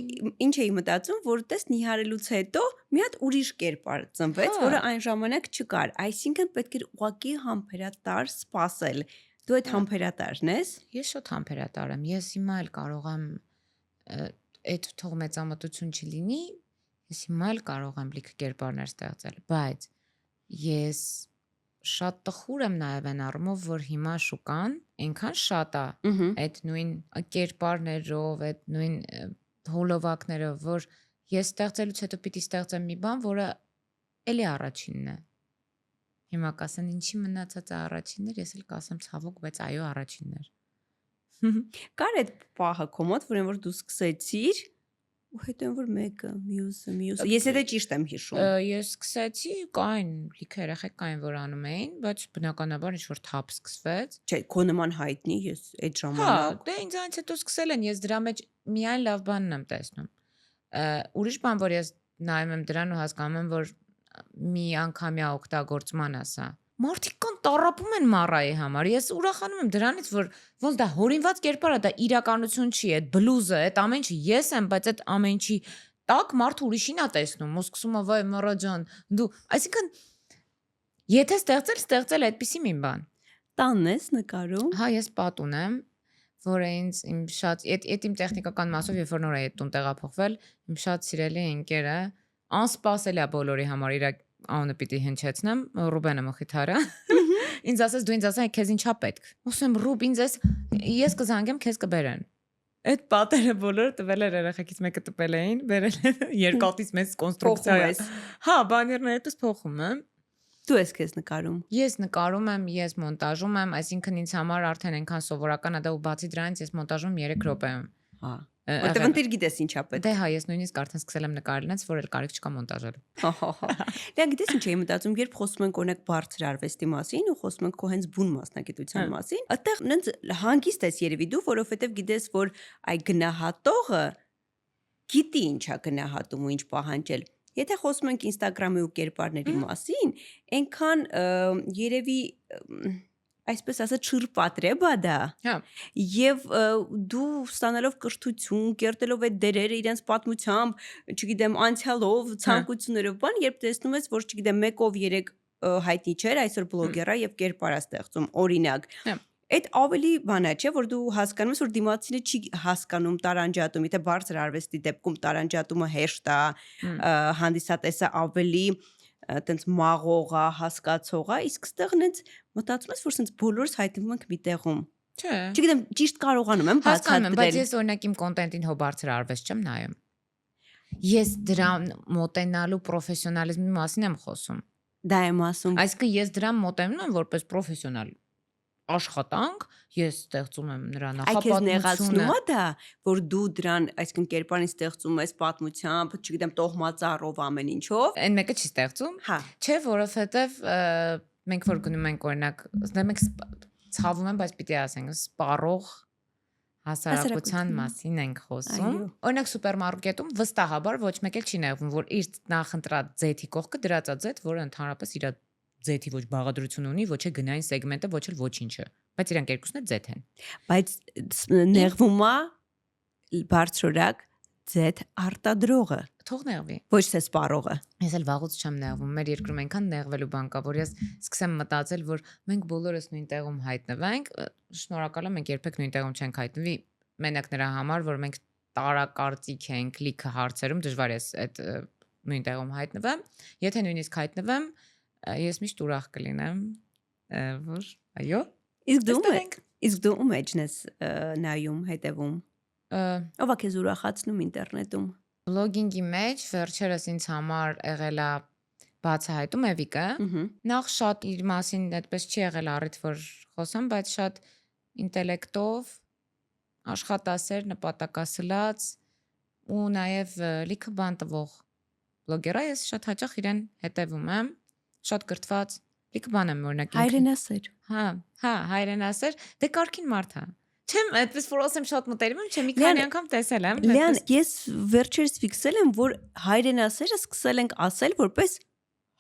ինչ էի մտածում, որ տես նիհարելուց հետո մի հատ ուրիշ կերպար ծնվեց, որը այն ժամանակ չկար։ Այսինքն պետք էր ուղղակի համբերատար սпасել։ Դու այդ համբերատարն ես։ Ես շատ համբերատար եմ։ Ես հիմա էլ կարող եմ այդ թող մեծամտություն չլինի, ես հիմա էլ կարող եմ լիքը կերպարներ ստեղծել, բայց ես շատ տխուր եմ նաև այն առումով, որ հիմա շուկան այնքան շատ է այդ նույն կերպարներով, այդ նույն հոլովակներով, որ ես ստեղծելուց հետո պիտի ստեղծեմ մի բան, որը էլի առաջինն է։ Հիմա կասեն ինչի մնացած է առաջիններ, ես էլ կասեմ ցավոք, բայց այո առաջիններ։ Կար այդ պահը քո մոտ, որին որ դու սկսեցիր ու հետո են որ մեկը, մյուսը։ Ես եթե ճիշտ եմ հիշում։ Ես սկսեցի, կային լիքը երեխեք կային, որ անում էին, բայց բնականաբար ինչ-որ թափ սկսվեց։ Չէ, քո նման հայտնի ես այդ Հա, ժամանակ։ դե ինձանից հետո սկսել են, ես դրա մեջ միայն լավ բանն եմ տեսնում։ Ուրիշ բան, որ ես նայում եմ դրան ու հասկանում եմ, որ մի անգամյա օգտագործման ասա։ Մարդիկ կան տառապում են մառայի համար։ Ես ուրախանում եմ դրանից, որ ոնց դա հորինված կերպար է, դա իրականություն չի, այդ բլուզը, այդ ամեն ինչը ես եմ, բայց այդ ամեն ինչի տակ մարդը ուրիշին է տեսնում, ու սկսում է վայ մորա ջան, դու, այսինքն եթե ստեղծել այդպիսի մի բան։ Տանն ես նկարում։ Հա, ես պատ ունեմ, որ ինձ իմ շատ այդ իմ տեխնիկական մասով, երբ որ նոր է այդ տուն տեղափոխվել, իմ շատ սիրելի ընկերը, անսպասելի է բոլորի համար իր անունը պիտի հնչեցնեմ, Ռուբենը Մխիթարը։ Ինձ ասես դու ինձ ասա քեզ ինչա պետք։ Ասեմ Ռուբ ինձ ես կզանգեմ քեզ կբերեն։ Այդ պատերը բոլորը տվել էր երեխեքից մեկը տպել էին, բերել են երկաթից մեծ կոնստրուկցիա։ Հա, բաներները դες փոխում եմ։ Դու ես քեզ նկարում։ Ես նկարում եմ, ես մոնտաժում եմ, այսինքն ինձ համար արդեն այնքան սովորական է դա ու բացի դրանից ես մոնտաժում 3 րոպեում։ Հա։ Որտեվ ընտիր գիտես ինչա պետք։ Դե հա, ես նույնիսկ արդեն սկսել եմ նկարելնից, որ էլ կարիք չկա մոնտաժելու։ Դե գիտես ինչ եմ մտածում, երբ խոսում ենք օրինակ բարձր արվեստի մասին ու խոսում ենք քո հենց բուն մասնագիտության մասին, այդտեղ նենց հանգիստ ես երևի դու, որովհետև գիտես, որ այ գնահատողը գիտի ինչա գնահատում ու ինչ պահանջել։ Եթե խոսում ենք Instagram-ի ու կերպարների մասին, այնքան երևի այսպես ասած չրպատրեբա դա։ Հա։ Եվ դու ստանալով կրթություն, կերտելով այդ դերերը իրենց պատմությամբ, չգիտեմ, անցյալով, ցանկություններով, բան, երբ տեսնում ես, որ չգիտեմ, մեկով 3 հայտնի չէր, այսօր բլոգերա եւ կերպարա ստեղծում, օրինակ։ Այդ ավելի բանա չէ, որ դու հասկանում ես, որ դիմացինը չի հասկանում տարանջատում, եթե բարձր արվեստի դեպքում տարանջատումը հեշտ է, հանդիսատեսը ավելի տենց մաղողա, հասկացողա, իսկ ստեղ նենց մտածում ես, որ սենց բոլորս հայտնվում ենք մի տեղում։ Չէ։ Չգիտեմ, ճիշտ կարողանում եմ հասկանում եմ, բայց բացատրել։ ես օրինակ իմ կոնտենտին հո բարձր արվեստ չեմ նայում։ Ես դրան մոտենալու պրոֆեսիոնալիզմի մասին եմ խոսում։ Դա եմ ասում։ Այսինքն ես դրան մոտենում եմ որպես պրոֆեսիոնալ աշխատանք, ես ստեղծում եմ նրա նախապատմությունը։ Այ քեզ նեղացնում է դա, որ դու դրան, այսինքն կերպարին ստեղծում ես պատմությամբ, չգիտեմ, տոհմածառով ամեն ինչով։ Այն մեկը չի ստեղծում։ Հա։ Չէ, որովհետև մենք որ գնում ենք օրինակ, դե մենք ցավում են, բայց պիտի ասենք, սպառող հասարակության մասին ենք խոսում։ Օրինակ սուպերմարկետում վստահաբար ոչ մեկ էլ չի նեղվում, որ իր նախընտրած ձեթի կողքը դրածա ձեթ, որը ընդհանրապես իր ձեթի ոչ բաղադրություն ունի, ոչ է գնային սեգմենտը, ոչ էլ ոչինչը, բայց իրանք երկուսն էլ ձեթ են։ Բայց նեղվում է բարձրորակ ձեթ արտադրողը, Թող նեղվի։ ոչ թե սպառողը։ Ես էլ վաղուց չեմ նեղվում, մեր երկրում այնքան նեղվելու բան կա, որ ես սկսեմ մտածել, որ մենք բոլորս նույն տեղում հայտնվենք, շնորհակալ եմ, մենք երբեք նույն տեղում չենք հայտնվի, մենակ նրա համար, որ մենք տարակարծիք ենք լիքը հարցերում, դժվար է այդ նույն տեղում հայտնվեմ, եթե նույնիսկ հայտնվեմ, ես միշտ ուրախ կլինեմ, որ այո։ Իսկ դու ում էջն ես նայում, հետևում։ Ով է քեզ ուրախացնում ինտերնետում։ Բլոգինգի մեջ վերջերս ինձ համար եղել է բացահայտում Էվիկը։ Նախ շատ իր մասին այդպես չի եղել առիթ, որ խոսամ, բայց շատ ինտելեկտով, աշխատասեր, նպատակասլաց ու նաև լիքը բան տվող բլոգեր է, ես շատ հաճախ իրեն հետևում եմ, շատ կրթված, լիքը բան եմ օրինակ։ Հայրենասեր։ Հա, հայրենասեր, դե կարգին մարդ է։ Չեմ այդպես որ ասեմ շատ մտերիմ եմ, չեմ մի քանի անգամ տեսել եմ։ Լիան, ես վերջերս ֆիքսել եմ, որ հայրենասերը սկսել ենք ասել որպես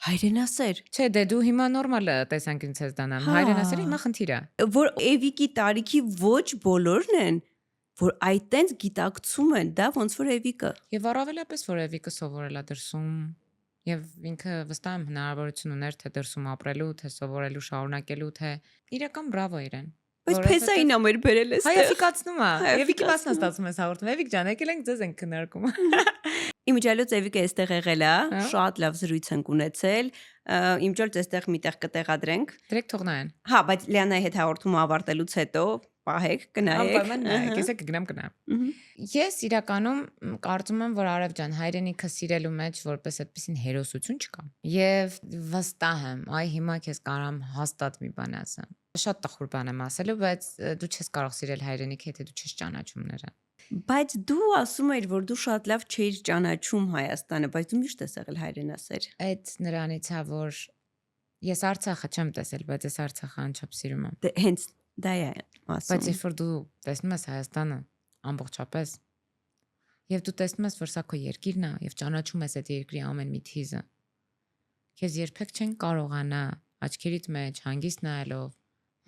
հայրենասեր։ Չէ, դե դու հիմա նորմալ տեսանկյունից ես դանամ։ Հայրենասերը հիմա խնդիր է։ Որ Էվիկի տարիքի ոչ բոլորն են, որ այտենց գիտակցում են, դա ոնց որ Էվիկը։ Եվ առավելապես որ Էվիկը սովորել է դրսում, եւ ինքը վստահ եմ հնարավորություն ուներ թե դրսում ապրելու, թե սովորելու, շարունակելու, թե իրական բրավո իրեն։ Բայց փեսային ամեր բերել ես։ Հայացիկացնում է։ Էվիկի մասն ստացում ես հաղորդում։ Էվիկ ջան, եկել ենք ձեզ ենք քննարկում։ Իմիջիալոց Էվիկը այստեղ եղել է, շատ լավ զրույց ենք ունեցել։ Իմիջիալոց այստեղ միտեղ կտեղադրենք։ Դրեք թող նայեն։ Հա, բայց Լիանայի հետ հաղորդումը ավարտելուց հետո պահեք, կնայեք։ Անպայման նայեք, ես կգնամ կնայեմ։ Ես իրականում կարծում եմ, որ Արև ջան, հայրենիքը սիրելու մեջ որպես այդպեսին հերոսություն չկա։ Եվ վստահ եմ, այ հիմա քեզ կարամ հաստատ մի բան ասեմ։ Շատ տխուր բան եմ ասելու, բայց դու չես կարող սիրել հայրենիքը, եթե դու չես ճանաչում նրան։ Բայց դու ասում ես, որ դու շատ լավ չէիր ճանաչում Հայաստանը, բայց դու միշտ ես եղել հայրենասեր։ Այդ նրանից է, որ ես Արցախը չեմ տեսել, բայց ես Արցախը անչափ սիրում եմ։ Դե հենց դա է ասում։ Բայց երբ որ դու տեսնում ես Հայաստանը ամբողջապես, եւ դու տեսնում ես, որ սա քո երկիրն է եւ ճանաչում ես այդ երկրի ամեն մի թիզը, քեզ երբեք չեն կարողանա աչքերիդ մեջ հանգիստ նայելով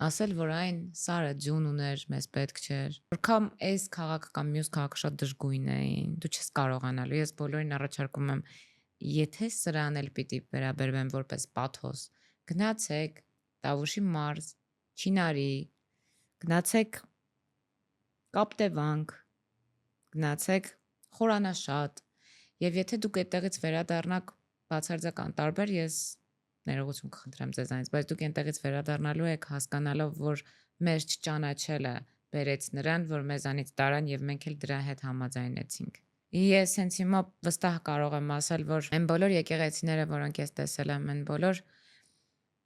ասել, որ այն սարը ջուն ուներ, մեզ պետք չէր։ Որքան այս քաղաքը կամ մյուս քաղաքը շատ դժգույն էին, դու չես կարողանալու։ Ես բոլորին առաջարկում եմ, եթե սրան էլ պիտի վերաբերվեմ որպես պաթոս, գնացեք Տավուշի մարզ, Չինարի, գնացեք Կապտևանք, գնացեք Խորանաշատ, եւ եթե դուք այդտեղից վերադառնաք բացարձակ տարբեր, ես ներողություն կխնդրեմ ձեզանից, բայց դուք այնտեղից վերադառնալու եք հասկանալով, որ մեր չճանաչելը բերեց նրան, որ մեզանից տարան եւ մենք էլ դրա հետ համաձայնեցինք։ Ես հենց հիմա վստահ կարող եմ ասել, որ այն բոլոր եկեղեցիները, որոնք ես տեսել եմ, այն բոլոր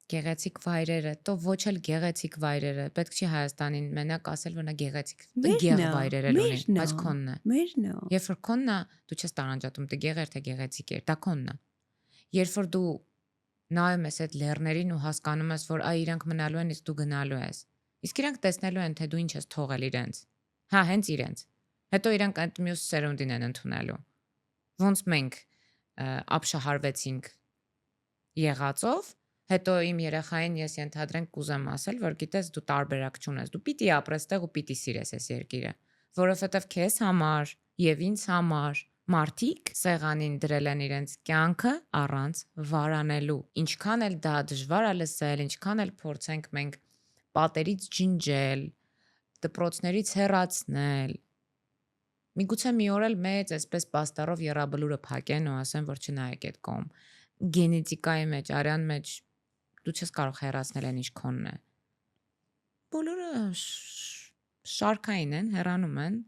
գեղեցիկ վայրերը, то ոչ էլ գեղեցիկ վայրերը, պետք չի Հայաստանին մենակ ասել, որ նա գեղեցիկ տգեղ վայրեր ունի, բայց քոնն է։ Մերն է։ Երբ որ քոնն է, դու չես տարանջատում տգեղ էր թե գեղեցիկ էր, դա քոնն է։ Երբ որ դու նայում ես այդ լեռներին ու հասկանում ես, որ այ իրանք մնալու են, իսկ դու գնալու ես։ Իսկ իրանք տեսնելու են, թե դու ինչ ես թողել իրենց։ Հա, հենց իրենց։ Հետո իրանք այդ մյուս սերունդին են ընդունելու։ Ոնց մենք ապշահարվեցինք եղածով, հետո իմ երեխային ես ենթադրենք կուզեմ ասել, որ գիտես դու տարբերակ չունես, դու պիտի ապրես տեղ ու պիտի սիրես այս երկիրը, որովհետև քեզ համար եւ ինձ համար մարդիկ սեղանին դրել են իրենց կյանքը առանց վարանելու։ Ինչքան էլ դա դժվար է լսել, ինչքան էլ փորձենք մենք պատերից ջնջել, դպրոցներից հեռացնել, միգուցե մի օր էլ մեծ այսպես պաստառով երաբլուրը փակեն ու ասեն, որ չնայեք այդ կողմ։ Գենետիկայի մեջ, արյան մեջ դու չես կարող հեռացնել այն ինչ քոնն է։ Բոլորը շարքային են, հեռանում են,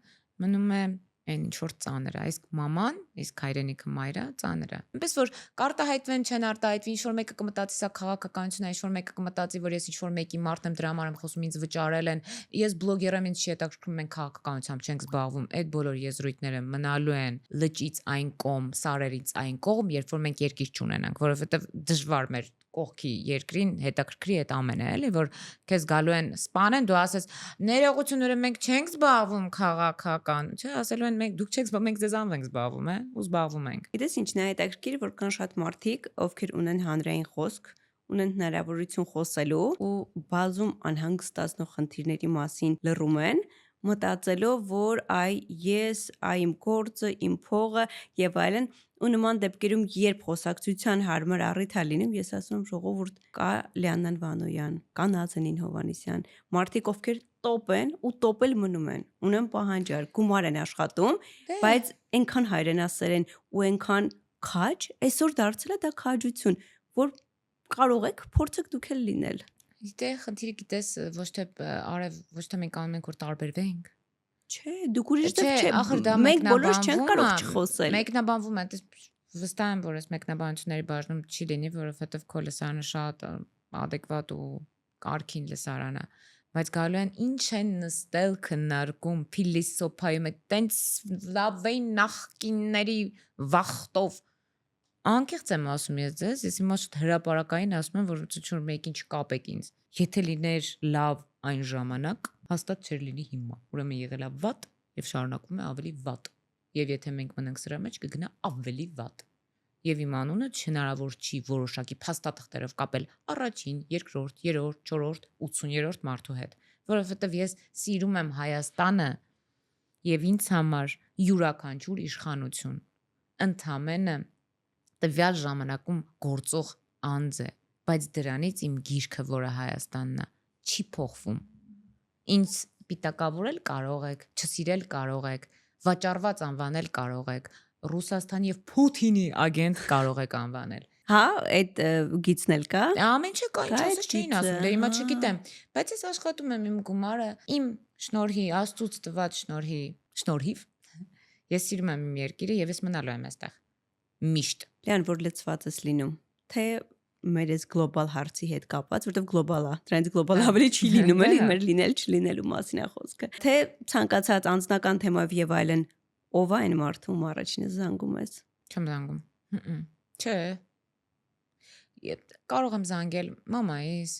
մնում է այն ինչ որ ծանր է, իսկ մաման, իսկ հայրենիքը մայրը ծանր է։ Այնպես որ կարտահայտվեն չեն արտահայտվի, ինչ որ մեկը կմտածի սա քաղաքականություն է, ինչ որ մեկը կմտածի, որ ես ինչ որ մեկի մարդ եմ, դրա համար եմ խոսում, ինձ վճարել են, ես բլոգեր եմ, ինձ չի հետաքրքրում, մենք քաղաքականությամբ չենք զբաղվում։ Այդ բոլոր եզրույթները մնալու են լճից այն կողմ, սարերից այն կողմ, երբ որ մենք երկիր չունենանք, որովհետև դժվար մեր կողքի երկրին հետաքրքրի այդ ամենը, էլի, որ քեզ գալու են սպանեն, դու ասես ներողությունները մենք չենք զբաղվում քաղաքական, չէ, ասելու են մենք դուք չեք զբաղվում, մենք ձեզ անվենք զբաղվում, ու զբաղվում ենք։ Գիտես ինչն է հետաքրքիր, որ կան շատ մարդիկ, ովքեր ունեն հանրային խոսք, ունեն հնարավորություն խոսելու ու բազում անհանգստացնող խնդիրների մասին լռում են, մտածելով, որ այ ես, այ իմ գործը, իմ փողը եւ այլն, ու նման դեպքերում երբ խոսակցության հարմար առիթ է լինում, ես ասում եմ ժողովուրդ, կա Լիաննան Վանոյան, կա Նազանին Հովհաննիսյան, մարդիկ ովքեր տոպ են ու տոպել մնում են, ունեն պահանջար, գումար են աշխատում, բայց այնքան հայրենասեր են ու այնքան քաջ, այսօր դարձել է դա քաջություն, որ կարող եք փորձեք դուք էլ լինել։ Դե խնդիրը գիտես ոչ թե արև ոչ թե մենք անում ենք որ տարբերվենք։ Չէ, դուք ուրիշ դեպք Չէ, չէ, ախր դա մենք բոլորս չենք կարող չխոսել։ Մեկնաբանվում է, դες վստահ եմ, որ այս մեկնաբանությունների բաժնում չի լինի, որովհետև քո լսարանը շատ adekvat ու կարքին լսարան է, բայց գալու են ինչ են նստել քննարկում փիլիսոփայում, տենց լավ էին նախկինների վախտով անկեղծ եմ ասում ես հիմա շատ հրապարակային ասում եմ, որ ոչ մեկին չկապեք ինձ։ Եթե լիներ լավ այն ժամանակ, հաստատ չէր լինի հիմա։ Ուրեմն եղել է վատ եւ շարունակվում է ավելի վատ։ Եվ եթե մենք մնանք սրա մեջ, կգնա ավելի վատ։ Եվ իմ անունը հնարավոր չի որոշակի փաստաթղթերով կապել առաջին, երկրորդ, երրորդ, չորրորդ, 80-րդ մարդու հետ, որովհետեւ ես սիրում եմ Հայաստանը եւ ինձ համար յուրաքանչյուր իշխանություն ընդամենը տվյալ ժամանակում գործող անձ է, բայց դրանից իմ գիրքը, որը Հայաստանն է, չի փոխվում։ Ինձ պիտակավորել կարող եք, չսիրել կարող եք, վաճառված անվանել կարող եք, Ռուսաստանի եւ Պուտինի ագենտ կարող եք անվանել։ Հա, այդ գիծն էլ կա։ Ամեն ինչ կա, ինչ ասես չէին ասում, դե հիմա չգիտեմ, բայց ես աշխատում եմ իմ գումարը, իմ շնորհի, Աստծուց տված շնորհիվ։ Ես սիրում եմ իմ երկիրը եւ ես մնալու եմ այստեղ։ Միշտ։ Լիան, որ լծված ես լինում, թե մեր այս գլոբալ հարցի հետ կապված, որտեվ գլոբալ է, դրանից գլոբալ ավելի չի լինում, էլի մեր լինել չլինելու մասին է խոսքը։ Թե ցանկացած անձնական թեմայով եւ այլն, ով է այն մարդը, ում առաջինը զանգում ես։ Չեմ զանգում։ Չէ։ Կարող եմ զանգել մամայիս,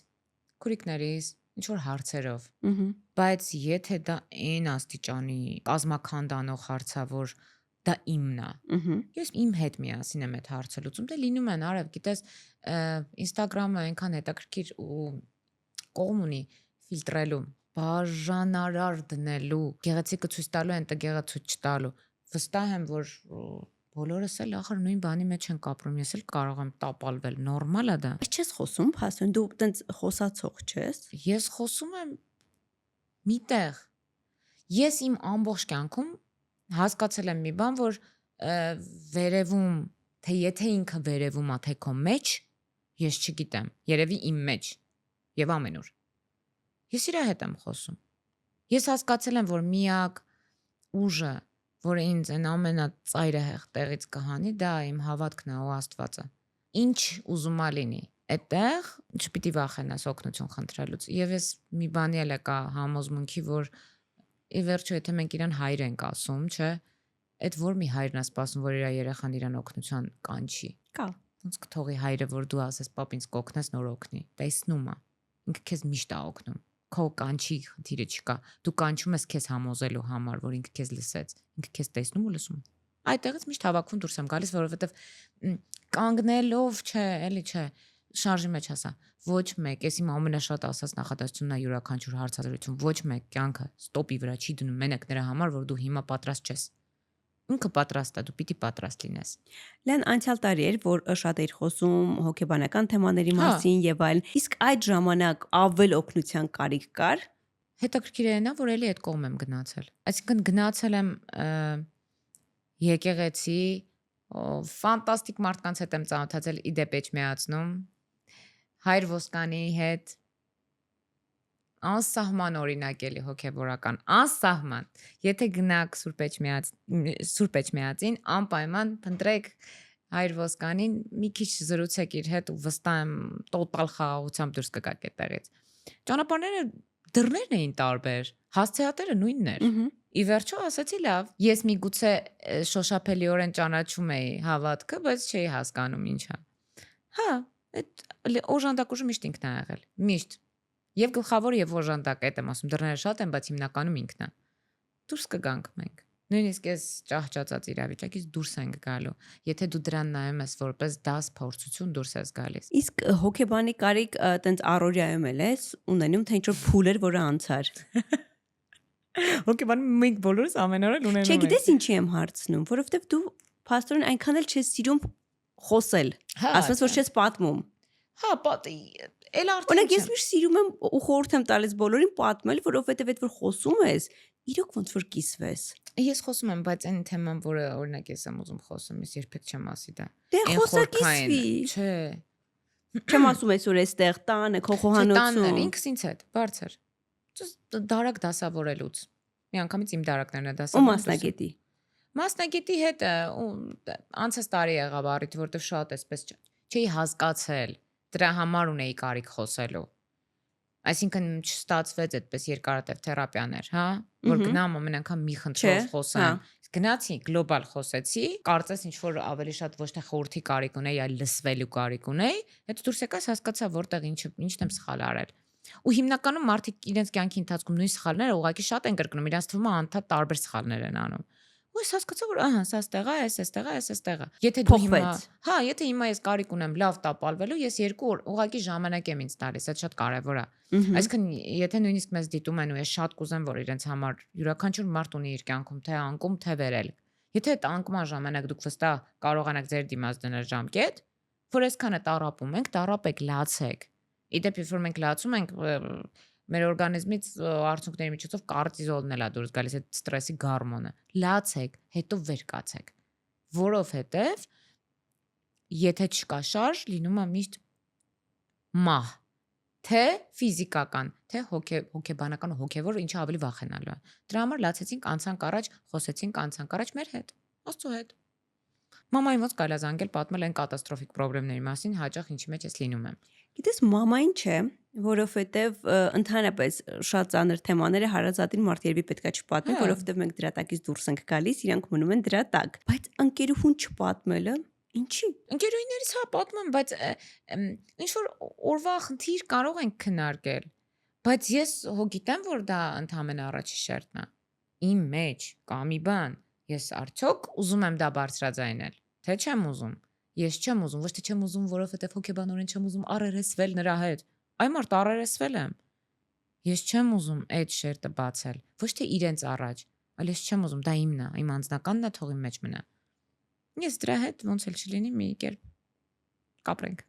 քուրիկներիս, ինչ որ հարցերով։ Բայց եթե դա այն աստիճանի կազմաքանդանող հարց է, որ դա իմն է։ Ես իմ հետ միասին եմ այդ հարցը լուծում, դե լինում են, արև, գիտես, Instagram-ը այնքան հետաքրքիր ու կողմ ունի ֆիլտրելու, բաժանարար դնելու, գեղեցիկը ցույց տալու, այնտեղ գեղեցիկ չտալու։ Վստահ եմ, որ բոլորս էլ ախր նույն բանի մեջ են կապրում, ես էլ կարող եմ տապալվել, նորմալ է դա։ Բայց չես խոսում, փաստորեն դու տենց խոսացող չես։ Ես խոսում եմ միտեղ։ Ես իմ ամբողջ կյանքում հասկացել եմ մի բան, որ վերևում, թե եթե ինքը վերևում է, թե քո մեջ, ես չգիտեմ, երևի իմ մեջ եւ ամենուր։ Ես իր հետ եմ խոսում։ Ես հասկացել եմ, որ միակ ուժը, որ ինձ այն ամենածայրահեղ տեղից կհանի, դա իմ հավատքն է ու Աստվածը։ Ինչ ուզում ա լինի, այդտեղ չպիտի վախենաս օգնություն խնդրելուց։ Եվ ես մի բանի էլ կա համոզմունքի, որ ի վերջո եթե մենք իրան հայր ենք ասում, չէ, այդ որ մի հայրն է սպասում, որ իր երեխան իրան օգնության կանչի։ Կա։ Ոնց կթողի հայրը, որ դու ասես պապ ինձ կօգնես, նոր օգնի։ Տեսնում է։ Ինքը քեզ միշտ է օգնում։ Քո կանչի խնդիրը չկա։ Դու կանչում ես քեզ համոզելու համար, որ ինքը քեզ լսեց։ Ինքը քեզ տեսնում ու լսում։ Այդտեղից միշտ հավաքում դուրս եմ գալիս, որովհետև կանգնելով չէ, էլի չէ, շարժի մեջ ասա։ Ոչ մեկ, ես իմ ամենաշատ ասած նախադասությունն է յուրաքանչյուր հարցազրույցում, ոչ մեկ կյանքը ստոպի վրա չի դնում մենակ նրա համար, որ դու հիմա պատրաստ չես։ Ինքը պատրաստ է, դու պիտի պատրաստ լինես։ Լեն անցյալ տարի էր, որ շատ էիր խոսում հոգեբանական թեմաների մասին եւ այլն։ Իսկ այդ ժամանակ ավել օգնության կարիք կար։ Հետաքրքիր է նա, որ էլի այդ կողմ եմ գնացել։ Այսինքն գնացել եմ եկեղեցի, ֆանտաստիկ մարդկանց հետ եմ ծանոթացել, իդեպ էջմիածնում, Հայր Ոսկանի հետ, անսահման օրինակ էլի հոգեբորական, անսահման։ Եթե գնաք Սուրբ Էջմիածին, անպայման փնտրեք Հայր Ոսկանին, մի քիչ զրուցեք իր հետ ու վստահ եմ տոտալ խաղաղությամբ դուրս կգաք այդտեղից։ Ճանապարհները դռներն էին տարբեր, հասցեատերը նույնն էր։ Ի վերջո ասացի լավ, ես միգուցե շոշափելիորեն ճանաչում էի հավատքը, բայց չէի հասկանում ինչա։ Հա, այդ օժանդակուժը միշտ ինքն է եղել, միշտ։ Եվ գլխավոր եւ օժանդակ, այդ եմ ասում, դռները շատ են, բայց հիմնականում ինքն է։ Դուրս կգանք մենք։ Նույնիսկ այս ճահճացած իրավիճակից դուրս ենք գալու։ Եթե դու դրան նայում ես որպես դաս փորձություն, դուրս ես գալիս։ Իսկ հոգեբանի կարիք տենց առօրյայում էլ ես ունենում, թե ինչ-որ փուլ էր, որը անցար։ Հոգեբան մենք բոլորս ամեն օր ունենում ենք։ Չէ, գիտես ինչի եմ հարցնում, որովհետև դու փաստորեն այնքան էլ չես սիրում խոսել։ Ասես որ չես պատմում։ Հա, էլ արդեն։ Օրինակ ես միշտ սիրում եմ ու խորհուրդ եմ տալիս բոլորին պատմել, որովհետև այդ որ խոսում ես, իրոք ոնց որ կիսվես։ Ես խոսում եմ, բայց այն թեման, որը օրինակ ես եմ ուզում խոսում, ես երբեք չեմ ասի դա։ Դե խոսակիսվի։ Չէ։ Չեմ ասում այսօր էստեղ տանը, քո խոհանոցում։ Ինքս ինձ հետ, բարձր։ Դարակ դասավորելուց։ Մի անգամից իմ դարակներն է Ու դասավորում։ մասնագետի։ Մասնագետի հետ անցած տարի եղավ առիթ, որտեղ շատ էսպես չէի հասկացել։ Դրա համար ունեի կարիք խոսելու։ Այսինքն չստացվեց այդպես երկարատև թերապիաներ, հա, որ գնամ ամեն անգամ մի խնդրով խոսեմ։ Գնացի գլոբալ խոսեցի, կարծես ինչ որ ավելի շատ ոչ թե խորհրդի կարիք ունեի, այլ լսվելու կարիք ունեի, հետո դուրս եկած հասկացա որտեղ ինչն եմ սխալ արել։ Ու հիմնականում մարդիկ իրենց կյանքի ընթացքում նույն սխալները ուղղակի շատ են կրկնում, իրանց թվում է անդադ տարբեր սխալներ են անում։ Ու ես հասկացա, որ ահա, սա ստեղ է, էստեղ է, էստեղ է։ Եթե դու հիմա, հա, եթե հիմա ես կարիք ունեմ լավ տապալվելու, ես 2 օր ուղղակի ժամանակ եմ ինձ տալիս, դա շատ կարևոր է։ Այսինքն, եթե նույնիսկ մեզ դիտում են ու ես շատ կուզեմ, որ իրենց համար յուրաքանչյուր մարդ ունի իր կյանքում թե անկում, թե վերել։ Եթե այդ անկման ժամանակ դուք վստահ կարողանաք ձեր դիմաց դնել ժամկետ, որ այսքանը տարապում ենք, տարապեք, լացեք։ Իդեպ, երբ որ մենք լացում ենք, մեր օրգանիզմից արդյունքների միջոցով կորտիզոլն է դուրս գալիս, այդ ստրեսի գորմոնը։ Լացեք, հետո վեր կացեք։ Որովհետև եթե չկա շարժ, լինում է միշտ մահ, թե ֆիզիկական, թե հոգեբանական ու հոգևոր, ինչը ավելի վախենալու է։ Դրա համար լացեցինք, անցանք առաջ, խոսեցինք, անցանք առաջ մեր հետ, Աստծո հետ։ Մամայի մոտ կարելի է զանգել պատմել այն կատաստրոֆիկ խնդիրների մասին, հաճախ ինչի մեջ ես լինում եմ։ Գիտես, մամային չէ, որովհետև ընդհանրապես շատ ծանր թեմաները հարազատին մարդ երբի պետքա չպատմի, Հա։ որովհետև մենք դրա տակից դուրս ենք գալիս, իրանք մնում են դրա տակ։ Բայց ընկերուհուն չպատմելը ինչի։ Ընկերուհիներից հա պատմեմ, բայց ինչ որ օրվա խնդիր կարող ենք քննարկել, բայց ես հո գիտեմ, որ դա ընդհանրապես առաջի շերտն է։ Իմ մեջ կա մի բան, ես արդյոք ուզում եմ դա բարձրաձայնել, թե չեմ ուզում։ Ես չեմ ուզում, ոչ թե չեմ ուզում, որովհետև հոգեբանորեն չեմ ուզում առերեսվել նրա հետ։ Այ մարդ առերեսվել եմ։ Ես չեմ ուզում այդ շերտը բացել, ոչ թե իրենց առաջ, այլ ես չեմ ուզում, դա իմն է, իմ անձնականն է, թող իմ մեջ մնա։ Ես դրա հետ ոնց էլ չլինի մի կերպ կապրենք։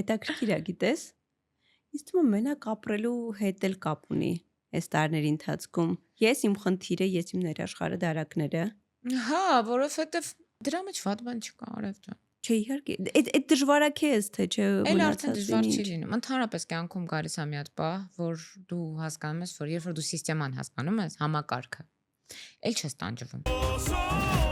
Հետաքրքիր է, գիտես։ Ինձ թվում է մենակ ապրելու հետ էլ կապ ունի այս տարիների ընթացքում։ Ես իմ խնդիրը, ես իմ ներաշխարհը, դարակները։ Հա, որովհետև դրա մեջ վատ բան չկա, արև ջան։ Չէ, իհարկե, այդ դժվար է քեզ, թե չէ Էլ արդեն մնացածին դժվար չի ինչ։ լինում։ Ընդհանրապես կյանքում գալիս է մի հատ բան, որ դու հասկանում ես, որ երբ որ դու սիստեման հասկանում ես, համակարգը, էլ չես տանջվում։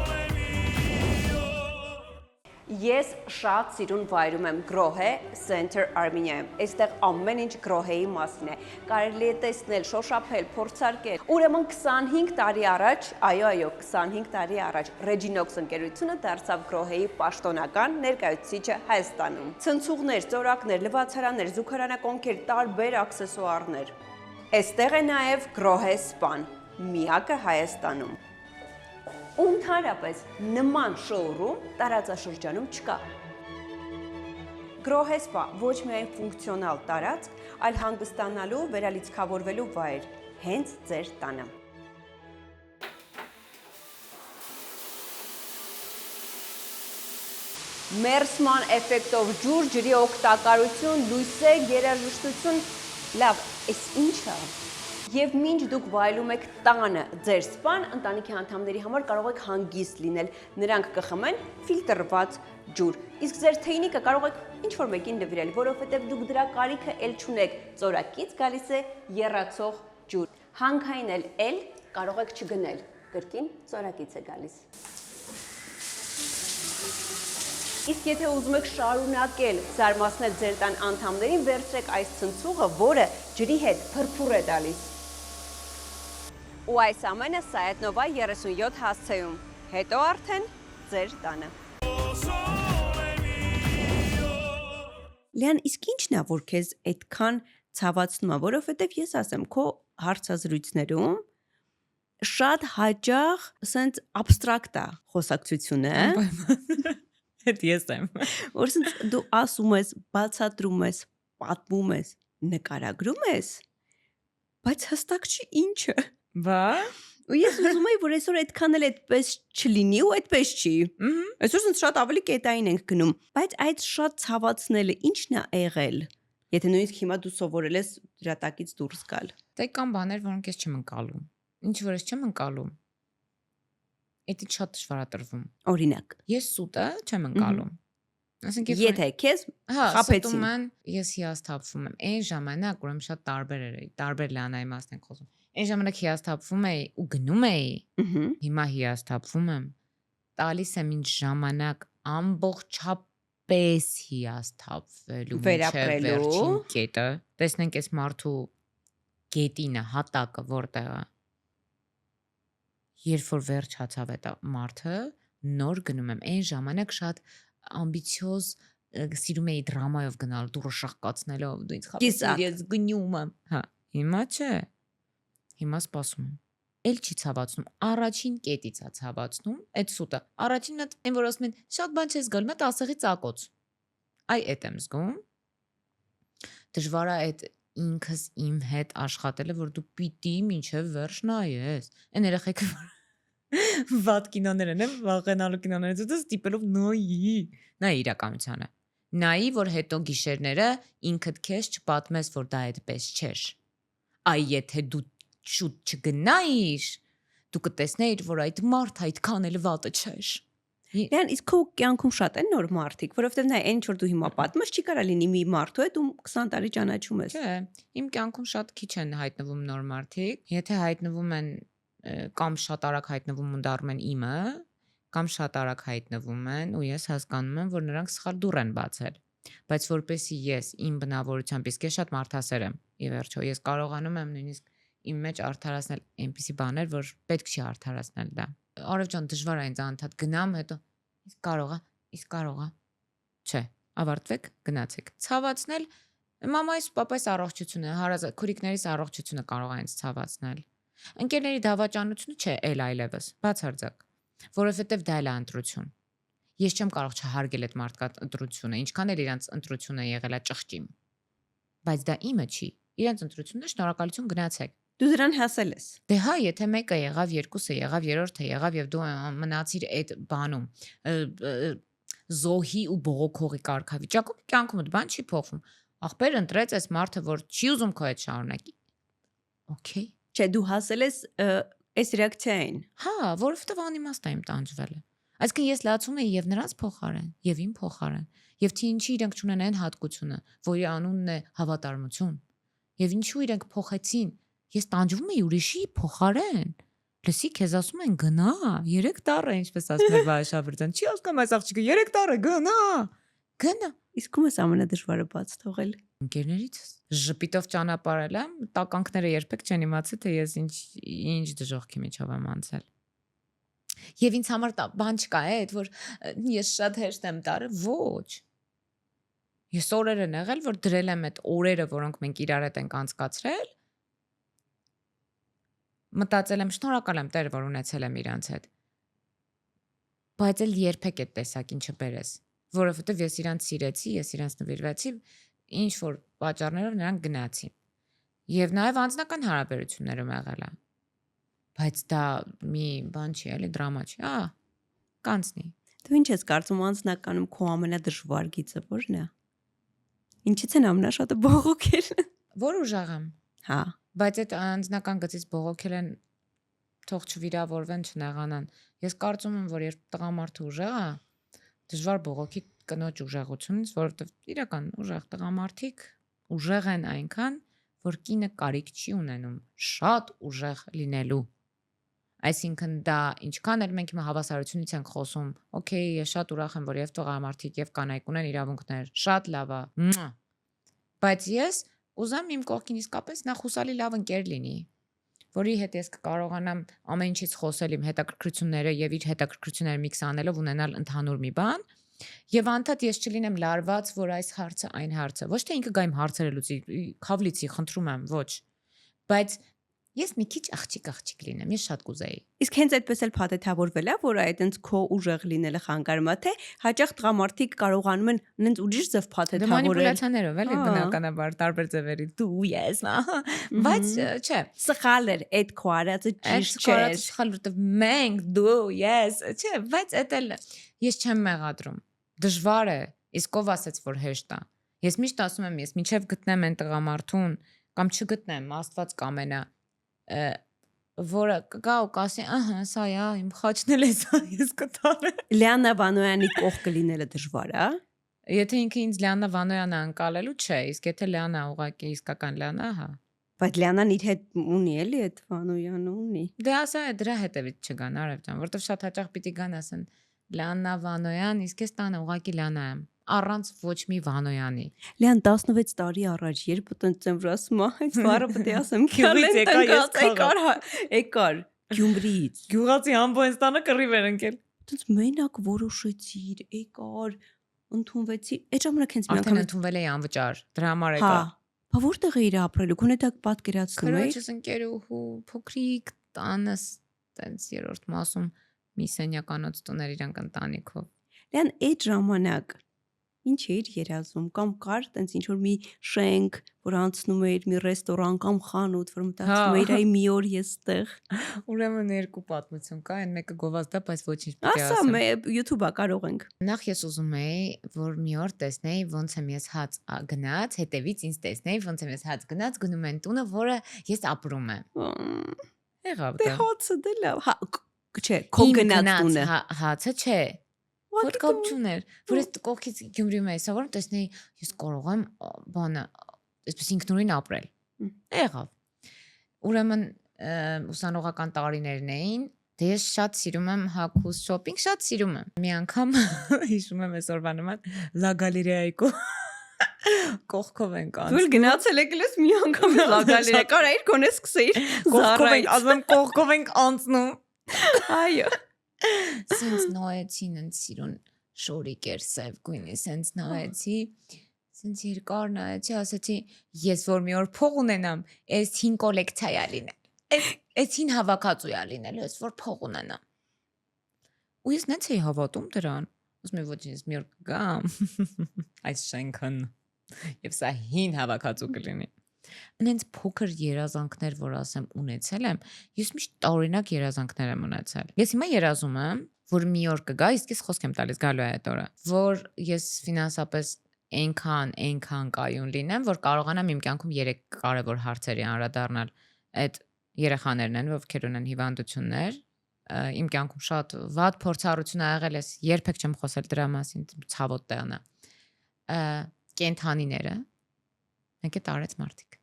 Ես շատ սիրուն վայրում եմ Grohe Center Armenia-ում։ Այստեղ ամեն ինչ Grohe-ի մասին է։ Կարելի է տեսնել, շոշափել, փորձարկել։ Ուրեմն 25 տարի առաջ, այո, 25 տարի առաջ Reginox ընկերությունը դարձավ Grohe-ի պաշտոնական ներկայացուցիչը Հայաստանում։ Ցնցուղներ, ծորակներ, լվացարաններ, զուգարանակոնքեր, տարբեր աքսեսուարներ։ Այստեղ է նաև Grohe Spa-ն, միակը Հայաստանում։ Ու ընդհանրապես նման շոուրում տարածաշրջանում չկա։ Grohe Spa ոչ միայն ֆունկցիոնալ տարածք, այլ հանգստանալու, վերալիցքավորվելու վայր, հենց ձեր տանը։ Մերսման էֆեկտով ջուր, ջրի օգտակարություն, լույսեր, երաժշտություն, լավ, այս ինչ է։ Եվ մինչ դուք վայելում եք տանը ձեր սպան, ընտանիքի անդամների համար կարող եք հանգիստ լինել։ Նրանք կխմեն ֆիլտրված ջուր։ Իսկ ձեր թեյնիկը կարող եք ինչ-որ մեկին նվիրել, որովհետև դուք դրա կարիքը էլ չունեք։ Ծորակից գալիս է եռացող ջուր։ Հանքային էլ կարող եք չգնել։ Կրկին ծորակից է գալիս։ Իսկ եթե ուզում եք շարունակել զարմացնել ձեր տան անդամներին, վերցրեք այս ցնցուղը, որը ջրի հետ փրփուր է տալիս։ Ու այս ամենը Sayat-Nova 37 հասցեում։ Հետո արդեն ձեր տանը։ Լիան, իսկ ի՞նչն է, որ քեզ այդքան ցավացնում է, որովհետև ես ասեմ, քո հարցազրույցներում շատ հաճախ ասենց абստրակտ է խոսակցությունը, Այդ ես եմ։ որ ասենց դու ասում ես, բացատրում ես, պատմում ես, նկարագրում ես, բայց հստակ չի ինչը։ Բա։ Ու ես ուզում եի, որ այսօր այդքան էլ այդպես չլինի ու այդպես չի։ Այսօր ասենց շատ ավելի կետային ենք գնում, բայց այդ շատ ցավացնելը ի՞նչն է եղել։ Եթե նույնիսկ հիմա դու սովորել ես դրա տակից դուրս գալ։ Դե կան բաներ, որոնք ես չեմ ընկալում։ Ինչ որ ես չեմ ընկալում։ Էդի շատ դժվար է տրվում։ Օրինակ, Ես սուտը չեմ ընկալում։ Ասենք եթե քեզ հա, խաբեցին։ ստում են, ես հիասթափվում եմ։ Այն ժամանակ ուրեմն շատ տարբեր էր, տարբեր Լիանայի մասն ենք խոսում։ Այն ժամանակ հիասթափվում էի ու գնում էի։ Հիմա հիասթափվում եմ։ Տալիս եմ ինձ ժամանակ ամբողջապես հիասթափվելու Վերապրելու։ վերջին կետը։ Տեսնենք այս մարդու գետինը, հատակը որտեղ է։ Երբ որ վերջացավ այդ մարդը, նոր գնում եմ։ Այն ժամանակ շատ ամբիցիոզ սիրում էի դրամայով գնալ, դուրը շաղկացնելով, դու ինձ խաբեցիր, ես գնում եմ։ Հա, հիմա չէ։ Հիմա սպասում եմ։ Էլ չի ցավացնում։ Առաջին կետից է ցավացնում այդ սուտը։ Առաջինն այն որ ասում են, շատ բան չես գալ, մա 10-ի ծակոց։ Այ այդ եմ զգում։ Դժվար է այդ ինքս իմ հետ աշխատելը, որ դու պիտի մինչև վերջ նայես։ Այն երեխեքը վատ կինոներ են, վախենալու կինոներից ու ստիպելով նայի։ Նա իրականությանը։ Նայի, որ հետո գիշերները ինքդ քեզ չպատմես, որ դա այդպես չէր։ Այ եթե դու շուտ չգնայիր, դու կտեսնեիր, որ այդ մարդը այդքան էլ վատը չէր։ Լիան, իսկ քո կյանքում շատ են նոր մարդիկ, որովհետև նա այն ինչ որ դու հիմա պատմում ես, չի կարա լինի մի մարդու հետ ու 20 տարի ճանաչում ես։ Չէ, իմ կյանքում շատ քիչ են հայտնվում նոր մարդիկ։ Եթե հայտնվում են կամ շատ արագ հայտնվում ու դառնում են իմը, կամ շատ արագ հայտնվում են ու ես հասկանում եմ, որ նրանք սխալ դուռ են բացել։ Բայց որպեսզի ես իմ բնավորությամբ իսկ ես շատ մարդասեր եմ, ի վերջո ես կարողանում եմ նույնիսկ իմ մեջ արդարացնել այնպիսի բաներ, որ պետք չի արդարացնել դա։ Արև ջան, դժվար է ինձ անդադ գնամ, հետո իսկ կարողա։ Չէ, ավարտվեք, գնացեք։ Ցավացնել մամայիս ու պապայիս առողջությունը, քուրիկներիս առողջությունը կարող է ինձ ցավացնել։ Ընկերների դավաճանությունը չէ, այլևս, բացարձակ, որովհետև դա էլ է ընտրություն։ Ես չեմ կարող չհարգել այդ մարդկանց ընտրությունը, ինչքան էլ իրանց ընտրությունը եղել է ճղճիմ։ Բայց դա իմը չի։ Իրանց ընտրությունն է, շնորհակալություն, գնացեք։ Դու դրան հասել ես։ Դե հա, եթե մեկը եղավ, երկուսը եղավ, երրորդը եղավ եւ դու մնացիր այդ բանում, զոհի ու բողոքողի կարգավիճակում, կյանքումդ բան չի փոխվում։ Ախպեր ընտրեց այս մարդը, որ չի ուզում քո հետ շարունակի։ Okay։ Չէ, դու հասել ես այս ռեակցիային։ Հա, որովհետեւ անիմաստ է իմ տանջվելը։ Այսինքն ես լացում եի եւ նրանց փոխարեն, եւ իմ փոխարեն, եւ թե ինչի իրենք չունեն այն հատկությունը, որի անունն է հավատարմություն։ Եվ ինչու իրենք փոխեցին։ Ես տանջվում եի ուրիշի փոխարեն։ Լսի, քեզ ասում են գնա, 3 տարը, ինչպես ասում էր Վահաշավրդյան։ Չի հասկանում այս աղջիկը 3 տարը գնա։ Գնա։ Իսկ ում ես ամենադժվարը բաց թողել։ Ընկերներից ժպիտով ճանապարհել եմ, տականքները երբեք չեն իմացել, թե ես ինչ դժոխքի միջով եմ անցել։ Եվ ինձ համար բան չկա այդ, որ ես շատ հեշտ եմ տարել, ոչ։ Ես օրեր են եղել, որ դրել եմ այդ օրերը, որոնք մենք իրար հետ ենք անցկացրել, մտածել եմ շնորհակալ եմ Տեր, որ ունեցել եմ իրանց հետ։ Բայց էլ երբեք այդ տեսակին չբերես, որովհետև ես իրանց սիրեցի, ես իրանց նվիրվեցի, ինչ որ պատճառներով նրանք գնացին։ Եվ նաև անձնական հարաբերություններում եղել է։ Բայց դա մի բան չի, էլի դրամա չի, կանցնի։ Դու ինչ ես կարծում անձնականում քո ամենադժվար գիծը ո՞րն է։ Ինչից են ամենաշատը բողոքել։ Որ ուժեղ եմ։ Հա։ Բայց այդ անձնական գծից բողոքել են թող չվիրավորվեն, չնեղանան։ Ես կարծում եմ, որ երբ տղամարդը ուժեղ է, դժվար բողոքի կնոջ ուժեղությունից, որովհետև իրական ուժեղ տղամարդիկ ուժեղ են այնքան, որ կինը կարիք չի ունենում շատ ուժեղ լինելու։ Այսինքն դա ինչքան էլ մենք հիմա հավասարությունից ենք խոսում, օքեյ, ես շատ ուրախ եմ, որ եւ տղամարդիկ եւ կանայք ունեն իրավունքներ, շատ լավ է։ Բայց ես ուզում իմ կողքին իսկապես նա խուսալի լավ ընկեր լինի, որի հետ ես կկարողանամ ամեն ինչից խոսել իմ հետաքրքրությունները եւ իր հետաքրքրությունները միքս անելով ունենալ ընդհանուր մի բան, եւ անդադ ես չլինեմ լարված, որ այս հարցը այն հարցը, ոչ թե ինքը գա իմ հարցերը լուծի, խավլիցի, խնդրում եմ, ոչ, բայց ես մի քիչ աղջիկ լինեմ, ես շատ կուզեի։ Իսկ հենց այդպես էլ փաթեթավորվել է, որ այդենց քո ուժեղ լինելը խանգարում է, թե հաճախ տղամարդիկ կարողանում են նենց ուրիշ ձև փաթեթավորել։ Մանիպուլյացիաներով էլի բնականաբար տարբեր ձևերի դու ես, բայց չէ, սխալ էր այդ քո արածը ճիշտ չէ։ Այդ սխալ որտեվ մենք դու ես, չէ, բայց էդ էլ ես չեմ մեղադրում։ Դժվար է, իսկ ով ասեց որ հեշտ է։ Ես միշտ ասում եմ, ես մինչև գտնեմ այն տղամարդուն կամ չգտնեմ, Աստված կամենա, որը կգա ու կասի, ահա, սա է, իմ խաչն էլ է սա, ես կտարեմ։ Լիանա Վանոյանի կողքը լինելը դժվար է։ Եթե ինքը ինձ Լիանա Վանոյանը անցալելու չէ, իսկ եթե Լիանա ուղղակի իսկական Լիանա, հա։ Բայց Լիանան իր հետ ունի էլի այդ Վանոյանը ունի։ Դե ասա դրա հետևից չգան Արև ջան, որովհետև շատ հաճախ պիտի գան ասեն Լիանա Վանոյան, իսկ ես տանը ուղղակի Լիանա եմ, առանց ոչ մի Վանոյանի։ Լիան 16 տարի առաջ երբ տնծեմ որ ասում այս բառը պետք է ասեմ եկար Գյումրիից Գյուղացի Ամբոյենստանը կռիվ էր ընկել։ Դից մենակ որոշեցիր, եկար, ընդունվեցի, այդ ժամանակ հենց մի անգամ ընդունվել էի անվճար, դրա համար եկա։ Բա որտեղ է իր ապրելու, քո դա պատկերացնում ես։ Քրոջս ընկերուհու, փոքրիկ տանս, տենց երրորդ մասում մի սենյականոց տուներ իրանք ընտանիքով։ Լիան այդ ժամանակ ինչ էր երազում կամ կար տենց ինչ որ մի շենք, որ անցնում էր մի ռեստորան կամ խանութ, որ մտածում էր այ մի օր ես տեղ։ Ուրեմն երկու պատմություն կա, այն մեկը գովազդա, բայց ոչինչ պիտի ասեմ։ Ասա, YouTube-ա կարող ենք։ Նախ ես ուզում էի, որ մի օր տեսնեի ոնց եմ ես հաց գնաց, հետևից ինձ տեսնեի ոնց եմ ես հաց գնաց, գնում են տունը, որը ես ապրում եմ։ Եղավ դա։ Դե հացը դե լավ, հա, չէ, քո գնաց տունը։ Հացը չէ։ Որ կապ չուներ, որ ես կողքից Գյումրիում էի սովորում, տեսնեի, ես կարող եմ բանը, այսպես ինքնուրույն ապրել։ Եղավ։ Ուրեմն ուսանողական տարիներն էին, Դե ես շատ սիրում եմ հագուստ շոփինգ, շատ սիրում եմ։ Մի անգամ հիշում եմ այսօրվա նման Լա Գալերեայի կողքով ենք Դու անցնում։ գնացել եք լես մի անգամ Լա Գալերեա, կարայր կոնես սկսեիր։ Կողքով ենք, ասում եմ կողքով ենք անցնում։ Այո։ Սենց նայեցին են սիրուն շորիկ էր սև գույնի, սենց նայեցի, սենց երկար նայեցի, ասեցի, ես որ մի օր փող ունենամ, այս հին կոլեկցիա լինել։ Այս հին հավաքածուա լինել, ես որ փող ունենամ։ Ու ես նենց էի հավատում դրան։ Ասում եմ ոչ ես մի օր կգամ այս շենքն եւ սա հին հավաքածու կլինի։ Նենց փոքր երազանքներ, որ ասեմ ունեցել եմ, ես միշտ տարօրինակ երազանքներ եմ ունեցել։ Ես հիմա երազում եմ, որ մի օր կգա, իսկ ես խոսք եմ տալիս գալու է այդ օրը, որ ես ֆինանսապես այնքան կայուն լինեմ, որ կարողանամ իմ կյանքում 3 կարևոր հարցերի անդրադառնալ։ Այդ երեխաներն են, ովքեր ունեն հիվանդություններ, իմ կյանքում շատ վատ փորձառություն ա եղել, ես երբեք չեմ խոսել դրա մասին, ցավոտ տեղն է։ Կենթանիները, մեկ է տարեց մարդիկ։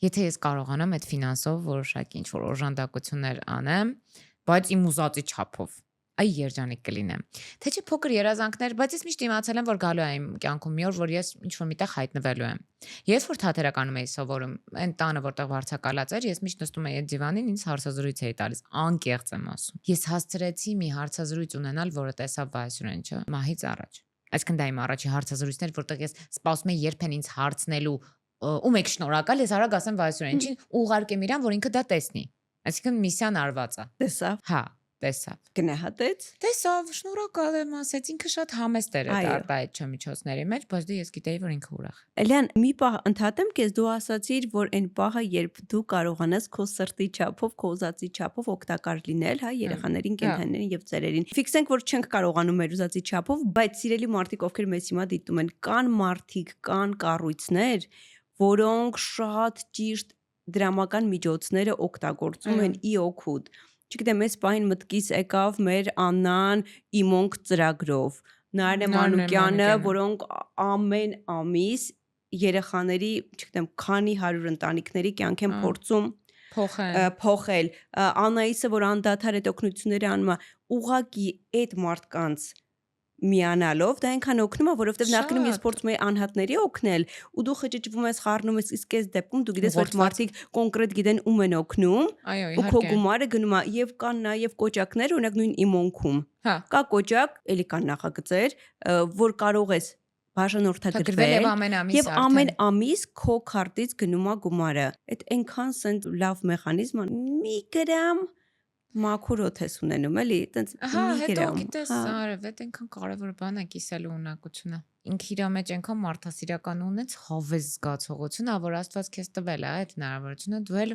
Եթե ես կարողանամ այդ ֆինանսով որոշակի ինչ-որ օժանդակություններ անեմ, բայց իմ ուզածի չափով, այ երջանիկ կլինեմ։ Թե չէ փոքր երազանքներ, բայց ես միշտ իմացել եմ, որ գալու է իմ կյանքում մի օր, որ ես ինչ-որ միտեղ հայտնվելու եմ։ Ես որ թատերականում էի սովորում, այն տանը, որտեղ վարձակալած էր, ես միշտ նստում էի այդ դիվանին, ինձ հարցազրույց էի տալիս, անկեղծ եմ ասում։ Ես հասցրեցի մի հարցազրույց ունենալ, որը տեսավ Վասյուրենչը մահից առաջ։ Այսինքն դա իմ առաջի հարցազրույցն էր, որտեղ ես սպասում էի երբ են ինձ հարցնելու ում եք շնորհակալ, ես արագ ասեմ Վասյուրենչին ու ուղարկեմ իրան, որ ինքը դա տեսնի։ Այսինքն միսիան արված է։ Տեսավ։ Հա, տեսավ։ Գնահատեց։ Տեսավ, շնորհակալ եմ ասեց, ինքը շատ համեստ էր այդ Այո։ արտահայտ չմիջոցների մեջ, բայց դե ես գիտեի, որ ինքը ուրախ է։ Էլիան, մի պահ ընդհատեմ քեզ, դու ասացիր, որ այն պահը, երբ դու կարողանաս քո սրտի չափով, քո ուզածի չափով օգտակար լինել, հա, երեխաներին, կենթանիներին եւ ծերերին։ Ֆիքսենք, որ չենք կարողանում մեր ուզածի չափով, բայց սիրելի մարդիկ, ովքեր մեզ հիմա դիտում են, կան մարդիկ, կան կառույցներ, որոնք շատ ճիշտ դրամական միջոցները օգտագործում են ի օգուտ։ Չգիտեմ, այս պահին մտքիս եկավ մեր Աննան Իմոնք ծրագրով, Նարինե Մանուկյանը, որոնք ամեն ամիս երեխաների, չգիտեմ, քանի 100 ընտանիքների կյանք են փորձում փոխել։ Աննայիսը, որ անդադար այդ օգնությունները անում է, ուղղակի այդ մարդկանց միանալով դա այնքան օգնում է, որովհետև նախկինում ես փորձում եի անհատների օգնել ու դու խճճվում ես, խառնում ես, իսկ այս դեպքում դու գիտես, որ մարդիկ կոնկրետ գիտեն ում են օգնում, ու քո գումարը գնում է, եւ կան նաեւ կոճակներ, օրինակ նույն Իմոնքում։ Կա կոճակ, էլի կան նախագծեր, որ կարող ես բաժանորդագրվել եւ ամեն ամիս քո քարտից գնում է գումարը։ Այդ այնքան սենց լավ մեխանիզմ է, մի գրամ մաքուր օթես ունենում, էլի, այտենց մի գրամ։ Գիտես, արև, այդ այնքան կարևոր բան է կիսելու ունակությունը։ Ինքը իր մեջ այնքան մարդասիրական ունեց հավես զգացողություն, որ Աստված քեզ տվել է այդ հնարավորությունը, դու էլ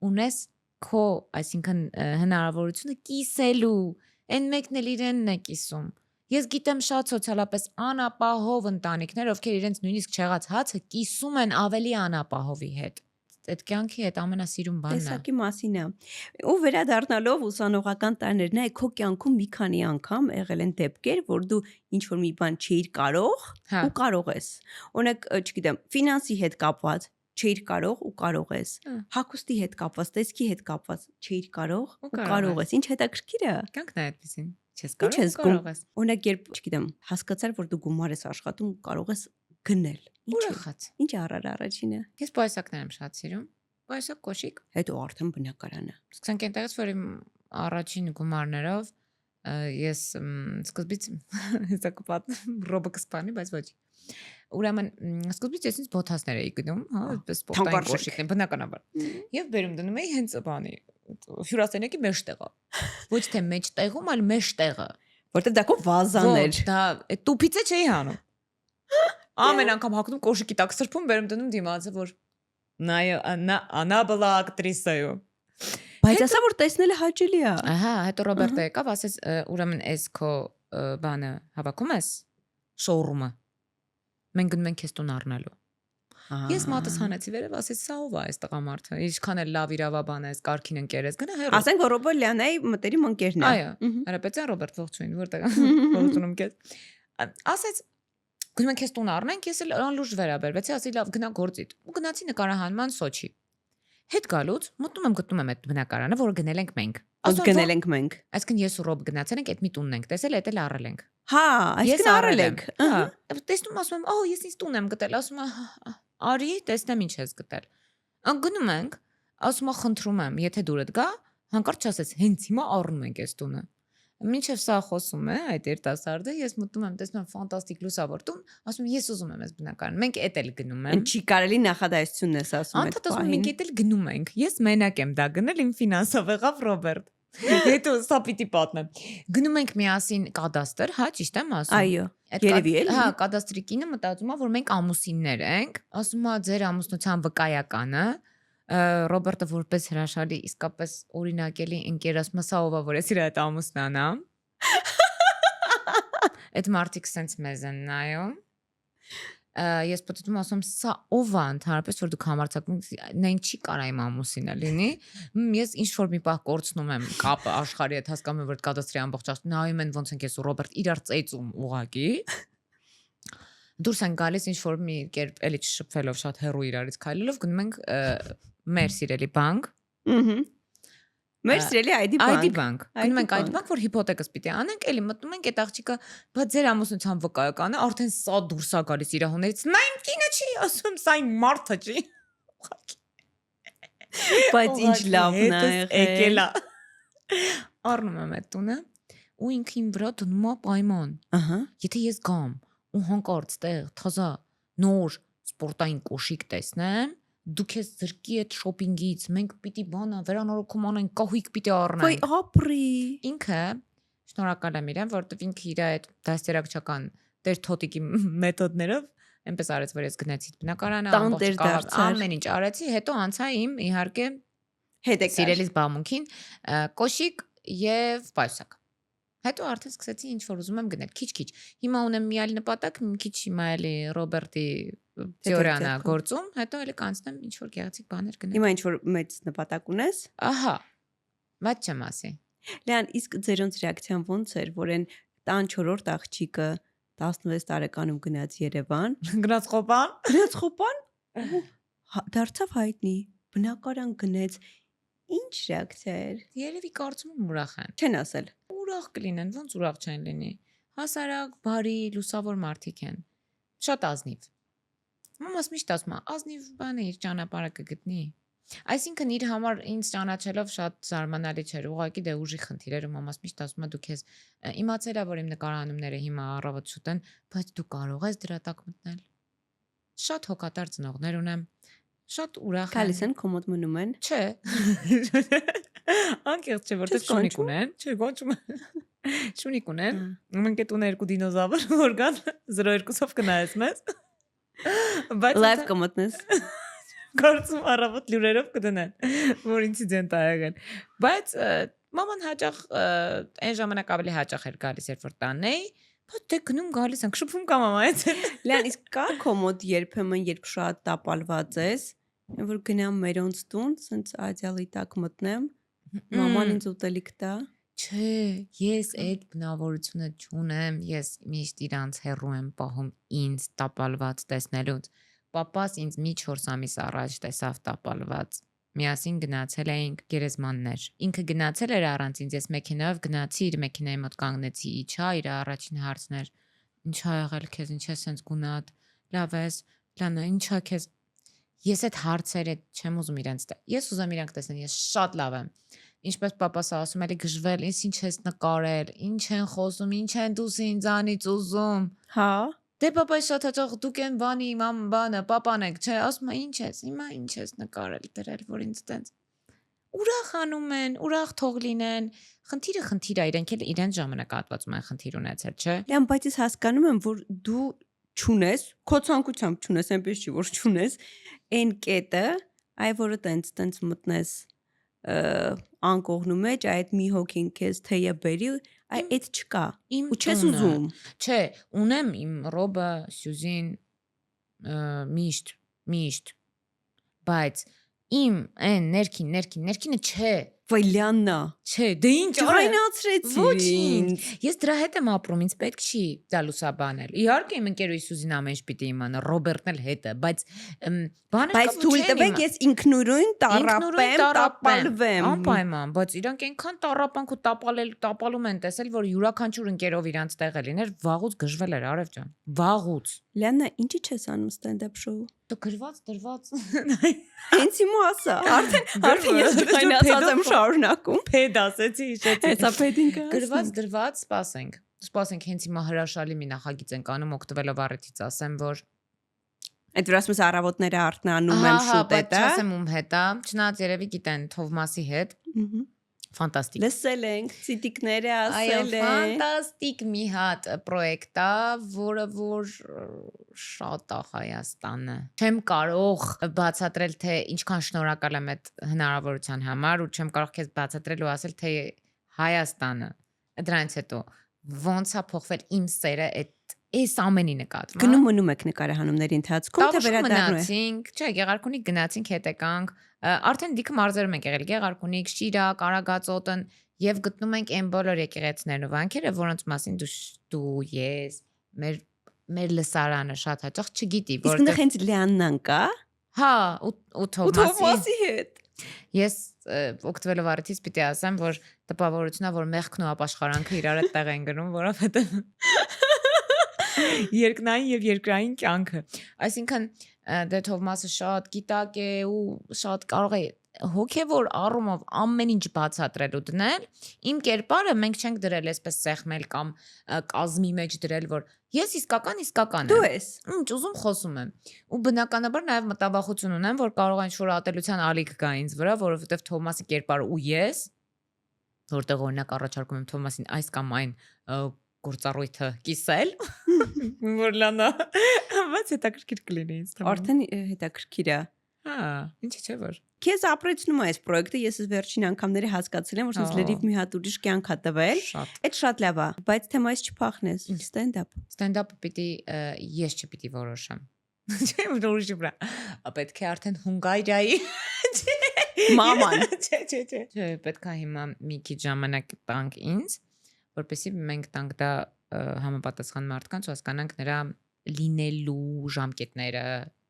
ունես քո, այսինքն հնարավորությունը կիսելու։ Այն մեկն էլ իրենն է կիսում։ Ես գիտեմ շատ սոցիալապես անապահով ընտանիքներ, ովքեր իրենց նույնիսկ չեղած հացը կիսում են ավելի անապահովի հետ։ Այդ կյանքի հետ ամենասիրուն բանն է։ Տեսակի մասին է։ Ու վերադառնալով ուսանողական տարիներին, այ քո կյանքում մի քանի անգամ եղել են դեպքեր, որ դու ինչ որ մի բան չէիր կարող ու կարող ես։ Օրինակ, չգիտեմ, ֆինանսի հետ կապված չէիր կարող ու կարող ես։ Հագուստի հետ կապված, տեսքի հետ կապված չէիր կարող ու կարող ես։ Ինչ հետաքրքիր է։ Կյանքն է այդպեսին։ Չես կարող ես։ Օրինակ, երբ, չգիտեմ, հասկացար, որ դու գումար ես աշխատում ու կարող ես գնել։ Ուրախաց։ Ինչ առար առաջինը։ Ես պայսակներ եմ շատ սիրում։ Պայսակ կոշիկ։ Հետո արդեն բնակարանը։ Սկսենք այնտեղից, որ իմ առաջին գումարներով ես սկզբից հեսա կպատմեմ ռոբը կսպանի, բայց ոչ։ Ուրեմն սկզբից ես ինձ բոթասներ էի գնում, հա, այդպես սպորտային կոշիկներ, բնականաբար։ Եվ բերում դնում էի հենց բանի հյուրասենյակի մեջտեղը։ Ոչ թե մեջտեղում, այլ մեջտեղը։ Որտեղ դա քո վազան էր։ Դա տուփից չէի հանում։ Ամեն անգամ հագնում կոշիկի տակ սրբում, բերում դնում դիմացը, որ նա была актрисою։ Բայց ասա որ տեսնելը հաճելի է։ Ահա, հետո Ռոբերտը եկավ, ասեց, ուրեմն էս քո բանը հավաքում ես շոուրումը։ Մենք գնում ենք քեզ տուն առնելու։ Ես մատս հանեցի վերև, ասեց, սա ով է այս տղամարդը։ Ինչքան էլ լավ իրավաբան ես, կարքին ընկեր ես, գնա հեռու։ Ասենք որ Ռոբերտ Լիանայի մտերիմ ընկերն է։ Այո, Հարապետյան Ռոբերտ ողջույն, որտեղ ողջունում քեզ։ Ասեց գնում ենք քեզ տուն առնենք, ես էլ անլուրջ վերաբերվեցի, ասի լավ գնա գործիդ։ Ու գնացի նկարահանման Սոչի։ Հետ գալուց մտնում եմ գտնում եմ այդ բնակարանը, որը գնել ենք մենք։ Ոնց գնել ենք մենք։ Այսինքն ես ու Ռոբ գնացել ենք, այդ մի տունն ենք տեսել, այդ էլ առել ենք։ Հա, այսինքն առել եք։ Հա, տեսնում ասում եմ, «Օ, ես ինձ տուն եմ գտել», ասում է, «Արի, տեսնեմ ինչ ես գտել»։ Անգնում ենք, ասում է, «Խնդրում եմ, եթե դուրդ գա, հանկարծ չասես, հենց հիմա առնում ենք այս տունը»։ Մինչև սա խոսում է այդ երիտասարդը, ես մտնում եմ, տեսնում եմ ֆանտաստիկ լուսավոր տուն, ասում եմ, ես ուզում եմ այս բնակարան։ Մենք էդ էլ գնում ենք։ Չի կարելի նախադասությունն ես ասում այդ Անդադ ասում պահին։ մենք էդ էլ գնում ենք։ Ես մենակ եմ դա գնել, իմ ֆինանսով եղավ Ռոբերտ։ Հետո սա պիտի պատմեմ։ Գնում ենք միասին կադաստր, հա, ճիշտ եմ ասում։ Այո, երևի էլի։ Հա, կադաստրի կինը մտածում է, որ մենք ամուսիններ ենք, ասում է ձեր ամուսնության վկայականը, Ռոբերտը որպես հրաշալի իսկապես օրինակելի ընկեր ասում է, սա ով է, որ ես իր այդ ամուսնանամ։ Այդ մարդիկ sense մեզ են նայում։ Ես պատտում ասում սա ով է ընդհանրապես որ դուք համարձակում նեն չի կարա իմ ամուսինը լինի ես ինչ որ մի պահ կորցնում եմ կապը աշխարհի հետ հասկանում եմ որ կադաստրի ամբողջ աշխարհ նայում են ոնց ենք ես ու Ռոբերտ իրար ծեծում ուղակի դուրս են գալիս ինչ որ մի կերպ էլի շփվելով շատ հեռու իրարից քայլելով գնում ենք մեր սիրելի բանկ Մեր սիրելի ID bank գնում ենք ID bank որ հիփոթեկս պիտի անենք էլի մտնում ենք այդ աղջիկը բա ձեր ամուսնության վկայականը արդեն սա դուրս է գալիս իր հոներից նա իմ կինը չի ասում սա իմ մարդը չի բայց ինչ լավն է եկել է առնում եմ այդ տունը ու ինքին վրա դնում է պայման եթե ես գամ ու հանկարծ տեղ թազա նոր սպորտային կոշիկ տեսնեմ դուք ես զրկի այդ շոփինգից մենք պիտի բանա վերանորոգում անենք կահույք պիտի առնենք Ոյ ապրի ինքը շնորհակալ եմ իրեն որովհետև ինքը իր այդ դաստիարակչական դեր թոտիկի մեթոդներով այնպես արեց որ ես գնացի բնակարանը ամեն ինչ արեցի հետո անցա իմ իհարկե սիրելիս բամունքին կոշիկ եւ պայուսակ հետո արդեն սկսեցի ինչ որ ուզում եմ գնել քիչ հիմա ունեմ մի այլ նպատակ մի քիչ հիմա էլի Ռոբերտի թեորիան է գործում հետո էլի կանցնեմ ինչ որ գեղեցիկ բաներ գնել հիմա ինչ որ մեծ նպատակ ունես ահա բայց չեմ ասի Լեան իսկ ձերոնց ռեակցիան ոնց էր որ այն 14-րդ աղջիկը 16 տարեկանում գնաց Երևան գնաց Խոպան դարձավ հայտնի բնակարան գնեց Ինչ ռեակցիա էր երևի կարծում եմ ուրախ են չեն ասել ուրախ կլինեն ոնց ուրախ չեն լինի հասարակ բարի լուսավոր մարդիկ են շատ ազնիվ մամաս միշտ ասում է ազնիվ բանը իր ճանապարհը կգտնի այսինքն իր համար ինձ ճանաչելով շատ զարմանալի չէր ուղղակի դե ուժի խնդիր էր ու մամաս միշտ ասում է դու քեզ իմացել է որ իմ նկարահանումները հիմա առավոտ շուտ են բայց դու կարող ես դրա տակ մտնել շատ հոգատար ծնողներ ունեմ շատ ուրախ են գալիս են կոմոդ մնում են չէ անկեղծ չէ որտեղ շունիկ ունեն չէ գոչում շունիկ ունեն մենք այդ ունեն երկու դինոզավր որ կան 0.2-ով կնայես մեզ բայց լայվ կմտնես կարծում առավոտ լուրերով կդնեն որ ինցիդենտ ա եղել բայց մաման հաճախ այն ժամանակ ավելի հաճախ էր գալիս երբ որ տանն էի բայց դե գնում գալիս ենք շփվում կա մամայից Լեան իսկ կա կոմոդ երբեմն երբ շատ տապալված ես որ գնամ մերոնց տուն սենց ադյալի տակ մտնեմ մաման ինձ ուտելիք տա Չէ, ես այդ բնավորությունը չունեմ, ես միշտ իրանց հեռու եմ պահում ինձ տապալված տեսնելուց։ Պապաս ինձ մի 4 ամիս առաջ տեսավ տապալված։ Միասին գնացել էինք գերեզմաններ։ Ինքը գնացել էր առանց ինձ, ես մեքենայով գնացի, իր մեքենայի մոտ կանգնեցի, իջա, իր առաջին հարցն էր. Ինչ ա եղել քեզ, ինչ ես սենց գունատ, լավ ես, լանա, ինչ ա քեզ։ Ես այդ հարցերը չեմ ուզում իրենց տա։ Ես ուզում իրանք տեսնեն, ես շատ լավ եմ։ Ինչպես պապաս ասում էլի գժվել, ինչ ես նկարել, ինչ են խոսում, ինչ են դուս ինձանից ուզում։ Հա Դե պապայի շատ հաճախ դուք են բանի իմ բանը, պապան եք, չէ, ասում է ինչ ես, հիմա ինչ ես նկարել դրել, որ ինձ տենց ուրախանում են, ուրախ թող լինեն։ Խնդիրը իրենք էլ իրենց ժամանակահատվածում են խնդիր ունեցել, չէ։ Լեան, բայց ես հասկանում եմ, որ դու չունես, քո ցանկությամբ չունես, այնպես չի որ չունես, այն կետը, այ որը տենց մտնես անկողնու մեջ, այդ մի հոգին քեզ թեյը բերի, այդ չկա։ Ու չես ուզում։ Չէ, ունեմ իմ Ռոբը, Սյուզին միշտ, բայց իմ այն ներքինը չէ, Վայ Լիաննա, Չէ, դե ինչ ջայնացրեցի։ Ոչինչ։ Ես դրա հետ եմ ապրում, ինձ պետք չի դա լուսաբանել։ Իհարկե իմ ընկերուհի Սուզին ամեն ինչ պիտի իմանա, Ռոբերտն էլ հետը, բայց բանը Բայց թույլ տվեք ես ինքնուրույն տառապեմ, տապալվեմ։ Անպայման, բայց իրանք այնքան տառապանք ու տապալում են տեսել, որ յուրաքանչյուր ընկերով իրանց տեղը լիներ, վաղուց գժվել էր Արև ջան։ Վաղուց։ Լիաննա, ինչի՞ չես անում stand-up show։ Դու գրված դրված։ Հենց իմու ասա։ Արդեն ես ջայնացած եմ շարունակում։ Փեդ ասեցի, իշեցի։ Հեսա փեդինգը։ Գրված դրված, սպասենք հենց հիմա հրաշալի մի նախագիծ ենք անում օգտվելով առիթից ասեմ որ Այդ որ ասում ես առավոտները արթնանում եմ շուտ է դա։ Չասեմ ում հետ է, չնայած երևի գիտեն Թովմասի հետ։ Ֆանտաստիկ։ Լսել ենք, ցիտիկները ասել Այո, են։ ֆանտաստիկ մի հատ պրոյեկտ է, որը որ շատ է Հայաստանը։ Չեմ կարող բացատրել թե ինչքան շնորհակալ եմ այդ հնարավորության համար ու չեմ կարող քեզ բացատրել ու ասել թե Հայաստանը դրանից հետո ոնց է փոխվել իմ սերը այս ամենի նկատմամբ։ Գնում մնում եք նկարահանումների ընթացքում թե վերադառնում եք։ Չէ, Գեղարքունիք գնացինք, հետ եկանք։ Արդեն դիքը մարզերում ենք եղել Գեղարքունիք, Շիրակ, Արագածոտն եւ գտնում ենք այն բոլոր եկեղեցիներն ու վանքերը, որոնց մասին դու ես մեր լսարանը շատ հաճախ չգիտի, որտեղ Իսկ հենց Լիաննան կա։ Հա, ու Թովմասի հետ։ Ես օգտվելով առիթից պիտի ասեմ, որ տպավորությունա որ մեղքն ու ապաշխարանքը իրար հետ տեղ են գնում, որովհետեւ երկնային եւ երկրային կյանքը։ Այսինքն դե Թովմասը շատ գիտակ է ու շատ կարող է հոգեվոր առումով ամեն ինչ բացատրել ու դնել։ Իմ կերպարը մենք չենք դրել այսպես սեղմել կամ կազմի մեջ դրել, որ ես իսկական եմ։ Դու ես։ Ինչ ուզում խոսում եմ։ Ու բնականաբար նաև մտավախություն ունեմ, որ կարող է ինչ-որ ատելության ալիք գա ինձ վրա, որովհետև Թովմասի կերպարը ու ես, որտեղ օրինակ առաջարկում եմ Թովմասին այս կամ այն գործառույթը կիսել, որ լանա, բայց հետաքրքիր կլինի ինձ թվում։ Արդեն հետաքրքիր է։ Հա, ինչի՞ չէ որ։ Քեզ ապրեցնում է այս պրոյեկտը, ես վերջին անգամների հասկացել եմ, որ sense լրիվ մի հատ ուրիշ կյանք ա տվել։ Այդ շատ լավ է, բայց թեմայից չփախնես։ Stand-up։ Stand-up-ը պիտի ես չպիտի որոշեմ։ Չէ, ուրիշի վրա։ Պետք է արդեն Հունգարիայի մաման։ Չէ, պետք է հիմա մի քիչ ժամանակ տանք ինձ, որպեսզի մենք տանք դա համապատասխան մարդկանց ու հասկանանք նրա լինելու ժամկետները,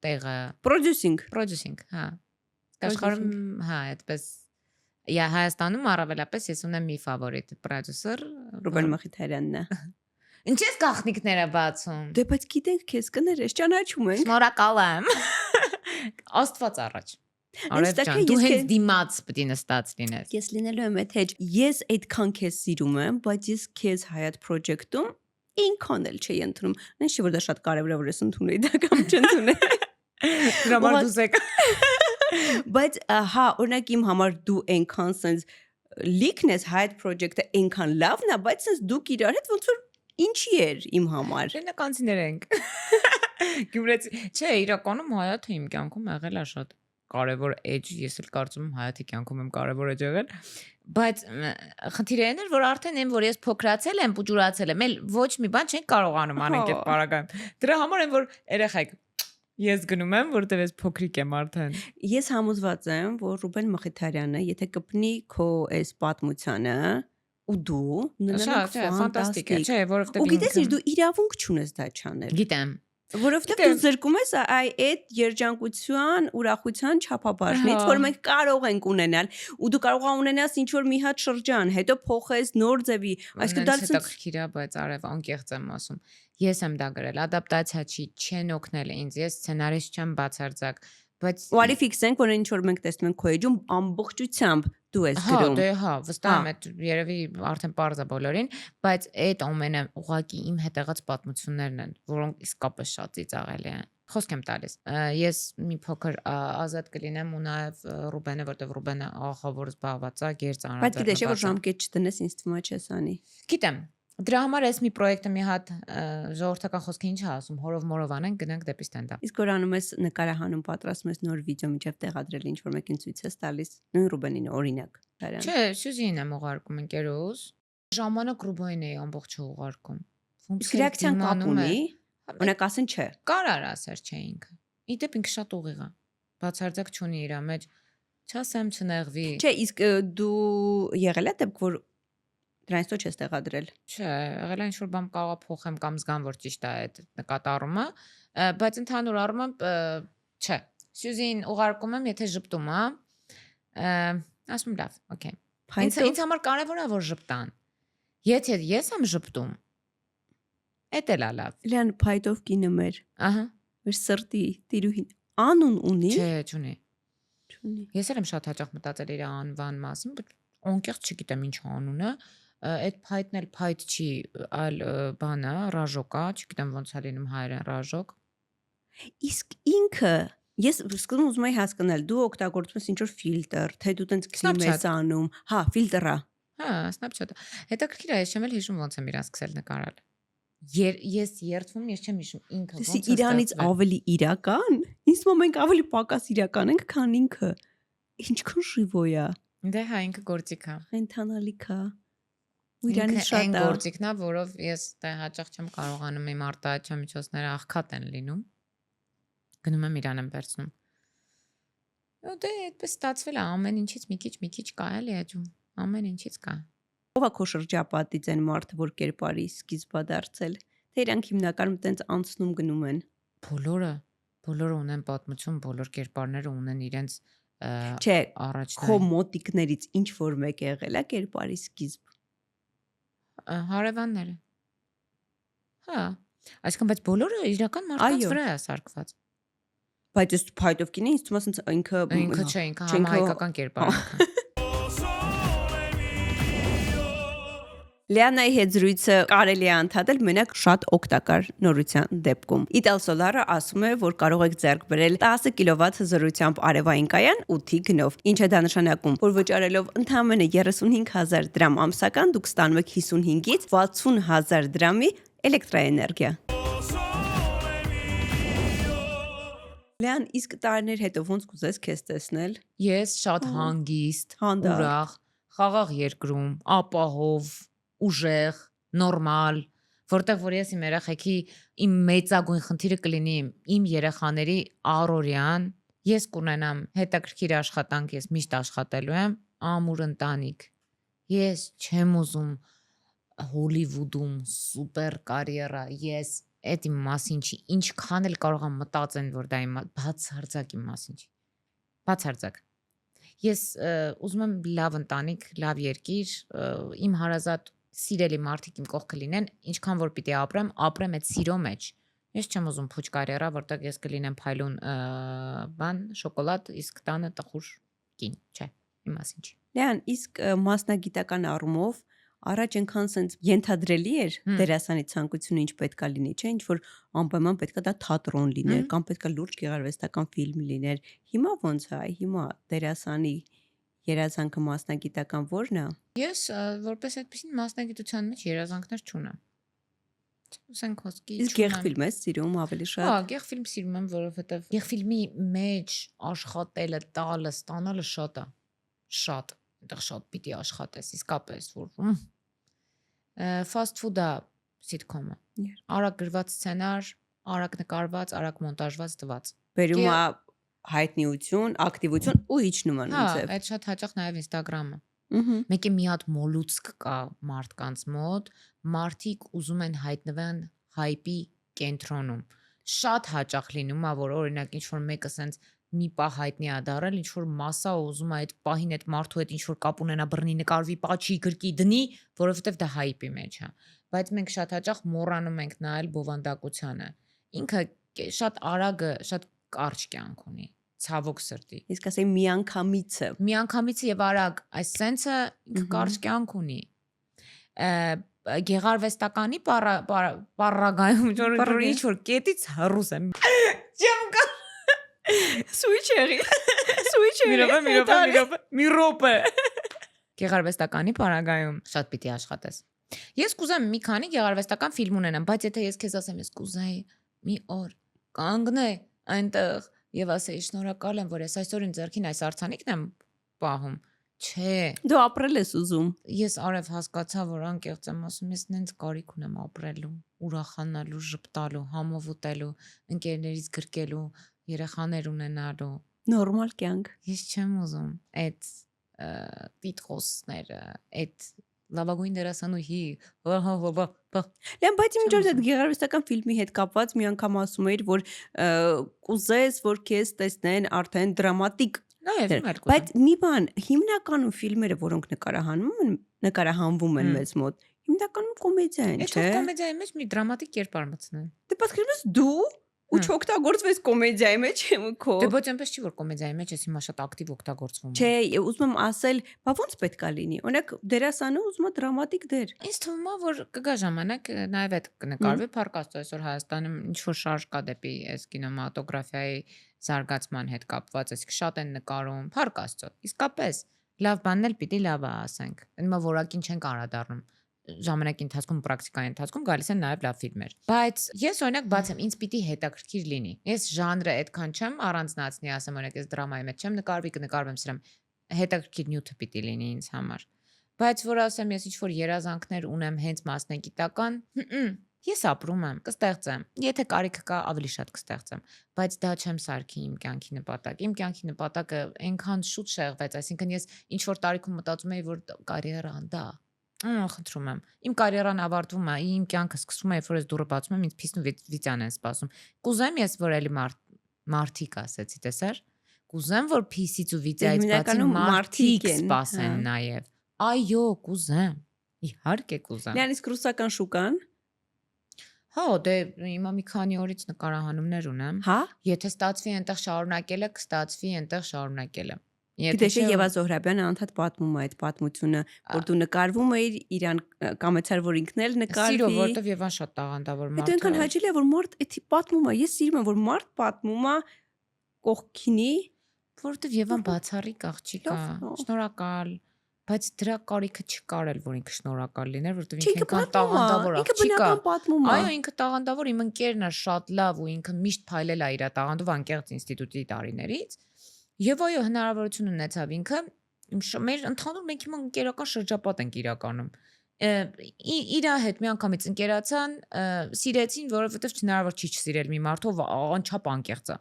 տեղը, producing, հա։ Աշխարհում, հա, այդպես Հայաստանում առավելապես ես ունեմ մի ֆավորիտ producer Ռուբեն Մխիթարյանն է։ Ինչ ես գաղտնիքները բացում։ Դե բայց գիտենք քեզ կներես, ճանաչում ենք։ Շնորհակալ եմ։ Աստված առաջ։ Արև ջան, դու հենց դիմաց պետք է նստած լինես։ Ես լինելու եմ այդ հեչ։ Ես այդքան քեզ սիրում եմ, բայց ես քեզ Hayat Project-ում ինքան էլ չի ընդունում։ Նույնիսկ որ դա շատ կարևոր է որ ես ընդունեի դա կամ չընդունեի։ Դրամար դուսեք։ Բայց հա, օրինակ իմ համար դու այնքան sense լիքն ես Hayat Project-ը այնքան լավն է, բայց sense դուք իրար հետ ոնց որ ինչի էր իմ համար։ Լենականցիներ ենք։ Գյումրեցի։ Չէ, իրականում Hayat-ը իմ կյանքում եղել է շատ կարևոր edge, ես էլ կարծում եմ Hayat-ի կյանքում եմ կարևոր edge եղել, բայց խնդիրը այն էր, որ արդեն եմ, որ ես փոքրացել եմ, պուջուրացել եմ, էլ ոչ մի բան չենք կարողանում անենք այդ պարագայում։ Դրա համար եմ, որ երեխեք ես գնում եմ, որտեղ ես փոքրիկ եմ արդեն։ Ես համոզված եմ, որ Ռուբեն Մխիթարյանը, եթե կպնի քո այս պատմությանը, ու դու նույնիսկ ֆանտաստիկ է, չէ, որովհետեւ ու գիտես, դու իրավունք չունես դա չանել։ Գիտեմ։ Որովհետև դու զրկում ես այդ երջանկության, ուրախության չափաբաժնից, որ մենք կարող ենք ունենալ, ու դու կարող ես ունենալ ինչ որ մի հատ շրջան, հետո փոխես նոր ձևի, այսինքն դա հետաքրքիր է, բայց արև անկեղծ եմ ասում։ Ես եմ դա գրել, ադապտացիա չի, չեն օգնել ինձ, ես սցենարիստ չեմ բացարձակ, բայց Ուարի ֆիքսենք, որ ինչ որ մենք տեսնում ենք քո էջում ամբողջությամբ դու ես գրում։ Դե հա, վստահ եմ, այդ երևի արդեն པարզ է բոլորին, բայց այդ ամենը ուղղակի իմ հետ եղած պատմություններն են, որոնք իսկապես շատ ծիծաղելի են։ Խոսք եմ տալիս։ Ես մի փոքր ազատ կլինեմ ու նաև Ռուբենը, որտեվ Ռուբենը ախա որ զբաղված է, գերց անհատը։ Բայց գիտես, որ ժամկետ չտնես, ինձ թվում է չես անի։ Գիտեմ։ Դրա համար էս մի պրոյեկտը մի հատ ժողովրդական խոսքը ինչ է ասում, հորով մորով անենք, գնանք դեպի ստենդափ։ Իսկ որ անում ես նկարահանում, պատրաստում ես նոր վիդեո, միջև տեղադրել ինչ որ մեկին ցույց ես տալիս, նույն Ռուբենին օրինակ։ Չէ, Սյուզին եմ ուղարկում ընկերուս։ Ժամանակ Ռուբենին էի ամբողջը ուղարկում։ Իսկ ռեակցիան կապ ունի։ Օրինակ ասեն չէ։ Կարար ասեր չէ ինքը։ Իդեպ ինքը շատ ուղիղ է։ Բացարձակ չունի իր մեջ Չասեմ չնեղվի։ Չէ, իսկ դու եղել է դեպք, որ դրանից ոչ ես տեղադրել։ Չէ, եղել է ինչ-որ բան կարող է փոխեմ կամ զգամ, որ ճիշտ է այդ նկատառումը, բայց ընդհանուր առմամբ չէ։ Սյուզին ուղարկում եմ, եթե ժպտում է, ասում եմ լավ, օքեյ։ Ինձ համար կարևոր է, որ ժպտան։ Եթե ես եմ ժպտում, էդ էլ է լավ։ Լիան փայտով կինը մեր, Ահա։ մեր սրտի տիրուհին անուն ունի։ Չէ, չունի։ Չունի։ Ես էլ եմ շատ հաճախ մտածել իր անվան մասին, բայց անկեղծ չգիտեմ ինչ անուն է։ Այդ փայտն էլ փայտ չի, այլ բան է, ռաժոկ է, չգիտեմ ոնց է լինում հայերեն ռաժոկ։ Իսկ ինքը ես սկզբում ուզում եի հասկանալ, դու օգտագործում ես ինչ-որ ֆիլտր, թե դու տենց քրիմ ես անում։ Հա, ֆիլտրա։ Հա, Snapchat-ը։ Հետաքրքիր է, ես չեմ էլ հիշում ոնց եմ իրան սկսել նկարել։ Ես երդվում, ես չեմ հիշում ինքը ոնց է Դեսի իրանից ստացվել։ ավելի իրական։ Ինձ թվում է մենք ավելի պակաս իրական ենք, քան ինքը։ Ինչքան շիվոյ է։ Դե հա ինքը գործիք է։ Խենթանալիք է։ Ու իրանից շատ Այն է։ գործիքն է, որով ես դե հաճախ չեմ կարողանում իմ արտահայտչա միջոցները աղքատ են լինում։ Գնում եմ իրան եմ վերցնում։ Դե այդպես ստացվել է, ամեն ինչից մի քիչ կա էլի աճում։ Ամեն ինչից կա։ Ո՞վ է քո շրջապատից այն մարդը, որ կերպարի սկիզբա դարձել։ Թե իրանք հիմնականում տենց անցնում գնում են։ Բոլորը ունեն պատմություն, բոլոր կերպարները ունեն իրենց Չէ, քո առաջնային մոտիկներից ինչ որ մեկ եղել է կերպարի սկիզբ։ հարևանները։ Հա, այսինքն բայց բոլորը իրական մարդկանց Այո։ վրա է սարքված։ Բայց այս փայտով կինը ինձ թվում է ասենց ինքը Ինքը չէ, ինքը Չենք համահայկական կերպար է։ Լիանայի հետ զրույցը կարելի է ընդհատել մենակ շատ օգտակար նորության դեպքում։ Ital Solar-ը ասում է, որ կարող եք ձեռք բերել 10 կիլովատ զրույցությամբ արևային կայան 8-ի գնով։ Ինչ է դա նշանակում, որ վճարելով ընդամենը 35000 դրամ ամսական դուք ստանում եք 55-ից 60000 դրամի էլեկտրաէներգիա։ Լիան, իսկ տարիներ հետո ոնց կուզես քեզ տեսնել։ Ես շատ հանգիստ, Հանդարտ։ ուրախ, խաղաղ երկրում, ապահով, ուժեղ, նորմալ, որտեղ որ ես իմ երեխեքի իմ մեծագույն խնդիրը կլինի իմ երեխաների առօրյան, ես կունենամ հետաքրքիր աշխատանք, ես միշտ աշխատելու եմ, ամուր ընտանիք։ Ես չեմ ուզում Հոլիվուդում սուպեր կարիերա, ես այդ իմ մասին չի, ինչքան էլ կարող եմ մտածեն, որ դա իմ բացարձակ իմ մասին չի։ Բացարձակ։ Ես ուզում եմ լավ ընտանիք, լավ երկիր, իմ հարազատ սիրելի մարդիկ իմ կողքը լինեն, ինչքան որ պիտի ապրեմ այդ սիրո մեջ։ Ես չեմ ուզում փուչ կարիերա, որտեղ ես կլինեմ փայլուն բան, շոկոլադ, իսկ տանը տխուր կին, չէ, իմ մասին չի։ Լիան, իսկ մասնագիտական առումով առաջ այնքան sense ենթադրելի էր դերասանի ցանկությունը ինչ պետքա լինի, չէ՞, ինչ որ անպայման պետքա դա թատրոն լիներ կամ պետքա լուրջ գեղարվեստական ֆիլմ լիներ։ Հիմա ոնց է, հիմա դերասանի երազանքը մասնագիտական ո՞րն է։ Ես որպես այդպեսին մասնագիտության մեջ երազանքներ չունեմ։ Ասենք ոսկի Իսկ գեղֆիլմ ես սիրում ավելի շատ։ Հա, գեղֆիլմ սիրում եմ, որովհետև գեղֆիլմի մեջ աշխատելը, տալը, ստանալը շատ է։ Շատ, այնտեղ շատ պիտի աշխատես, իսկապես որ fast food-ը sitcom-ը։ Արագ գրված սցենար, արագ նկարված, արագ մոնտաժված տված։ Բերում է հայտնիություն, ակտիվություն ու իջնում է Հա, նույնպես։ այդ շատ հաճախ նաև Instagram-ը։ Ահա։ Մեկը մի հատ մոլուցք կա մարդկանց մոտ, մարդիկ ուզում են հայտնվեն հայպի կենտրոնում։ Շատ հաճախ լինում է, որ օրինակ ինչ որ մեկը սենց մի պահ հայտնի է դարել, ինչ որ մասա ուզում է այդ պահին այդ մարդու հետ ինչ որ կապ ունենա, բռնի, նկարվի, պաչի, գրկի, դնի, որովհետև դա հայպի մեջ է։ Բայց մենք շատ հաճախ մոռանում ենք նայել բովանդակությանը։ Ինքը շատ արագը, շատ կարճ կյանք ունի, ցավոք սրտի։ Իսկ ասեմ միանգամիցը։ Միանգամիցը եւ արագ, այս սենսը ինքը կարճ կյանք ունի։ Գեղարվեստականի պարագայում որ ինչ որ կետից հռուս եմ։ Չեմ կա։ Switch-երի։ Մի րոպե։ Գեղարվեստականի պարագայում շատ պիտի աշխատես։ Ես կուզեմ մի քանի գեղարվեստական ֆիլմ ունենամ, բայց եթե ես քեզ ասեմ, ես կուզեի մի օր կանգնե այնտեղ եւ ասեի շնորհակալ եմ, որ ես այսօր իմ ձեռքին այս արցանիկն եմ պահում։ Չէ։ Դու ապրել ես ուզում։ Ես արև հասկացա, որ անկեղծ եմ ասում, ես նենց կարիք ունեմ ապրելու, ուրախանալու, ժպտալու, համով ուտելու, ընկերներից գրկելու, երեխաներ ունենալու, Նորմալ կյանք։ Ես չեմ ուզում այդ տիտղոսները, այդ լավագույն դերասանուհի, Լեն, բայց ինչ որ այդ գեղարվեստական ֆիլմի հետ կապված մի անգամ ասում էիր, որ կուզես, որ քեզ տեսնեն արդեն դրամատիկ։ Նաև իմ Բայց մի բան, հիմնականում ֆիլմերը, որոնք նկարահանվում են մեզ մոտ, հիմնականում կոմեդիա են, չէ՞։ Այդ կոմեդիայի մեջ մի դրամատիկ կերպար մտցնեն։ Դե պատկերացրու դու ու չօգտագործվես կոմեդիայի մեջ քո։ Դե ոչ այնպես չի որ կոմեդիայի մեջ ես հիմա շատ ակտիվ օգտագործվում եմ։ Չէ, ուզում եմ ասել, բա ոնց պետք է լինի։ Օրինակ դերասանը ուզում է դրամատիկ դեր։ Ինձ թվում է որ կգա ժամանակ նաև այդ կնկարվի Փառք Աստծո այսօր Հայաստանում ինչ որ շարժ կա դեպի այս կինեմատոգրաֆիայի զարգացման հետ կապված, այսինքն շատ են նկարում Փառք Աստծո։ Իսկապես լավ բանն էլ պիտի լավ է ասենք։ Հիմա որակին չենք անդրադառնում ժամանակի ընթացքում պրակտիկայի ընթացքում գալիս են նաև լավ ֆիլմեր։ Բայց ես օրինակ բացեմ, ինձ պիտի հետաքրքիր լինի։ Ես ժանրը այդքան չեմ առանձնացնի, ասեմ օրինակ ես դրամայի մեջ չեմ նկարվի, կնկարվեմ սրամ հետաքրքիր նյութը պիտի լինի ինձ համար։ Բայց որ ասեմ ես ինչ որ երազանքներ ունեմ հենց մասնագիտական, ես ապրում եմ, կստեղծեմ։ Եթե կարիք կա, ավելի շատ կստեղծեմ, բայց դա չեմ սարքի իմ կյանքի նպատակ։ Իմ կյանքի նպատակը այնքան շուտ շեղվեց, այսինքն ես ինչ որ տարիքում մտածում էի, որ կարիերան դա խնդրում եմ։ Իմ կարիերան ավարտվում է, իմ կյանքը սկսվում է, երբ որ ես դուրը բացում եմ, ինձ փիսն ու վիճան են սպասում։ Կուզեմ ես որ էլի մարդիկ ասեցի, տեսար։ Կուզեմ որ փիսից ու վիճայից բացի մարդիկ սպասեն նաև։ Այո, կուզեմ։ Իհարկե կուզեմ։ Լյան իսկ ռուսական շուկան։ Հա, դե հիմա մի քանի օրից նկարահանումներ ունեմ։ Հա։ Եթե ստացվի այնտեղ շարունակելը, կստացվի այնտեղ շարունակելը։ Գիտես Եվա Զոհրաբյանը անդադ պատմում է այդ պատմությունը, որ դու նկարվում էիր, իրան կամեցար որ ինքն էլ նկարվի։ Սիրո, որտեվ Եվան շատ տաղանդավոր մարդ է։ Դա այնքան հաճելի է որ մարդ էդի պատմում է, ես սիրում եմ որ մարդ պատմում է կողքինի, որտեվ Եվան բացառիկ աղջիկ է, շնորհակալ, բայց դրա կարիքը չկար էլ որ ինքը շնորհակալ լիներ, որտեվ ինքը այնքան տաղանդավոր աղջիկ է։ Այո, ինքը տաղանդավոր, իմ ընկերն է շատ լավ ու ինքը միշտ փայլել է իր տաղանդով անկեղծ ինստիտուտի տարիներից։ Եվ այո, հնարավորություն ունեցավ ինքը մեր ընդհանուր մենք հիմա ընկերական շրջապատ ենք իրականում։ Իր հետ մի անգամից ընկերացան, սիրեցին, որովհետև հնարավոր չի չսիրել մի մարդով անչափ անկեղծ է։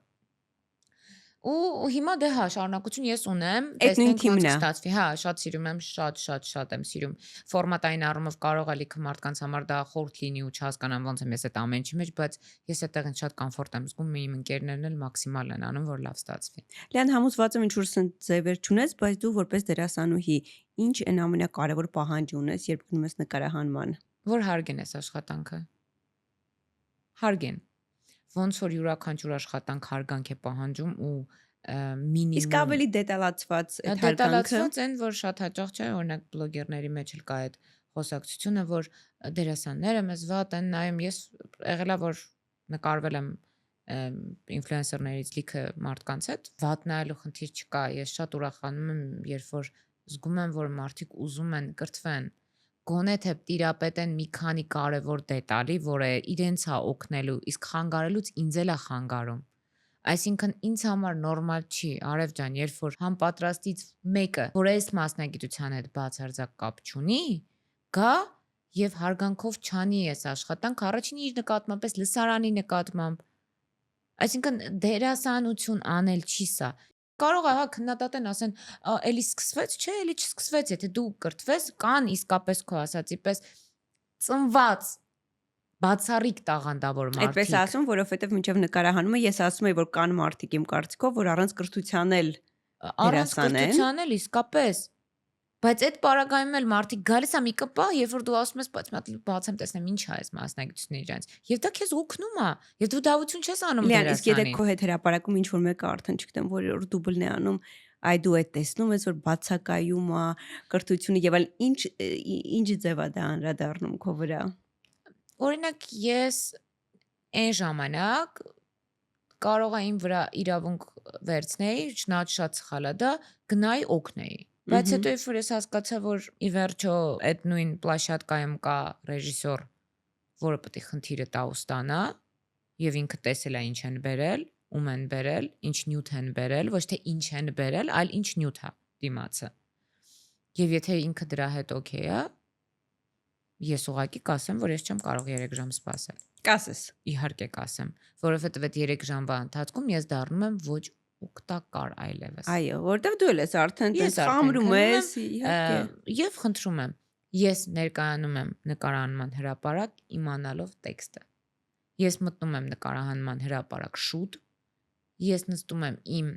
Ու հիմա դե հա շարունակություն ես ունեմ, տեսնենք ոնց կստացվի։ Հա, շատ սիրում եմ, շատ եմ սիրում։ Ֆորմատային առումով կարող է լիքը մարդկանց համար դա խորտ լինի ու չհասկանան ոնց եմ ես այդ ամեն ինչի մեջ, բայց ես այդտեղ ինձ շատ կոմֆորտ եմ զգում, իմ ընկերներն էլ մաքսիմալ են անում, որ լավ ստացվի։ Լյան համոզված եմ ինչ որ ձևեր չունես, բայց դու որպես դերասանուհի ինչ են ամենակարևոր պահանջը ունես, երբ գնում ես նկարահանման։ Որ հարգեն այս աշխատանքը։ Հարգեն։ Ոնց որ յուրաքանչյուր աշխատանք հարգանք է պահանջում ու մինիմում։ Իսկ ավելի դետալացված այդ հարգանքը։ Դետալացված են, որ շատ հաճախ չէ, օրինակ բլոգերների մեջ էլ կա այդ խոսակցությունը, որ դերասանները մեզ վատ են նայում։ Ես եղելա որ նկարվել եմ ինֆլուենսերներից լիքը մարդկանց հետ, վատ նայելու խնդիր չկա։ Ես շատ ուրախանում եմ, երբ որ զգում եմ, որ մարդիկ ուզում են կրթվեն գոնե թե տիրապետեն մի քանի կարևոր դետալի, որը իրենց է օգնելու, իսկ խանգարելուց ինձ էլ է խանգարում։ Այսինքն ինձ համար նորմալ չի, Արև ջան, երբ որ համապատրաստից մեկը, որ այս մասնագիտության հետ բացարձակ կապ չունի, գա եւ հարգանքով չանի այս աշխատանք, առաջին իր նկատմամբ, այս լսարանի նկատմամբ։ Այսինքն դերասանություն անել չի սա։ Կարող է հա քննադատեն ասեն, էլի սկսվեց, չէ, էլի չսկսվեց, եթե դու կրթվես, կան իսկապես քո ասացի պես ծնված բացառիկ տաղանդավոր մարդիկ։ Այդպես ասում, որովհետև մինչև նկարահանումը ես ասում եի, որ կան մարդիկ իմ կարծիքով, որ առանց կրթության էլ իսկապես։ Բայց այդ պարագայում էլ մարդիկ գալիս է մի կպա, երբ որ դու ասում ես, բայց մի բացեմ տեսնեմ ինչ է այս մասնագիտությունը իրանց։ Եվ դա քեզ օգնում է, եւ դու դավություն չես անում դերասանին։ Իսկ եթե քո հետ հրապարակում ինչ որ մեկը արդեն չգիտեմ, որ դուբլն է անում, այ դու այդ տեսնում ես, որ բացակայում է կրթությունը եւ այլ ինչ ձև է դա անդրադառնում քո վրա։ Օրինակ ես այն ժամանակ կարող եմ վրա իրավունք վերցնեի, չնայած շատ սխալ է դա, գնայի օգնեի։ Բայց հետո երբ որ ես հասկացա, որ ի վերջո այդ նույն պլաշատկայում կա ռեժիսոր, որը պետք է խնդիրը տա ու ստանա, եւ ինքը տեսել է ինչ են բերել, ում են բերել, ինչ նյութ են բերել, ոչ թե ինչ են բերել, այլ ինչ նյութ է դիմացը։ Եվ եթե ինքը դրա հետ օքեյ է, ես ուղղակի կասեմ, որ ես չեմ կարող 3 ժամ սպասել։ Կասես։ Իհարկե կասեմ, որովհետև այդ 3 ժամվա ընթացքում ես դառնում եմ ոչ օգտակար այլևս։ Այո, որտեվ դու ես արդեն Ես տես արդեն խամրում քնում ես, իհարկե։ Եվ խնդրում եմ, ես ներկայանում եմ նկարահանման հրապարակ իմանալով տեքստը։ Ես մտնում եմ նկարահանման հրապարակ շուտ, ես նստում եմ իմ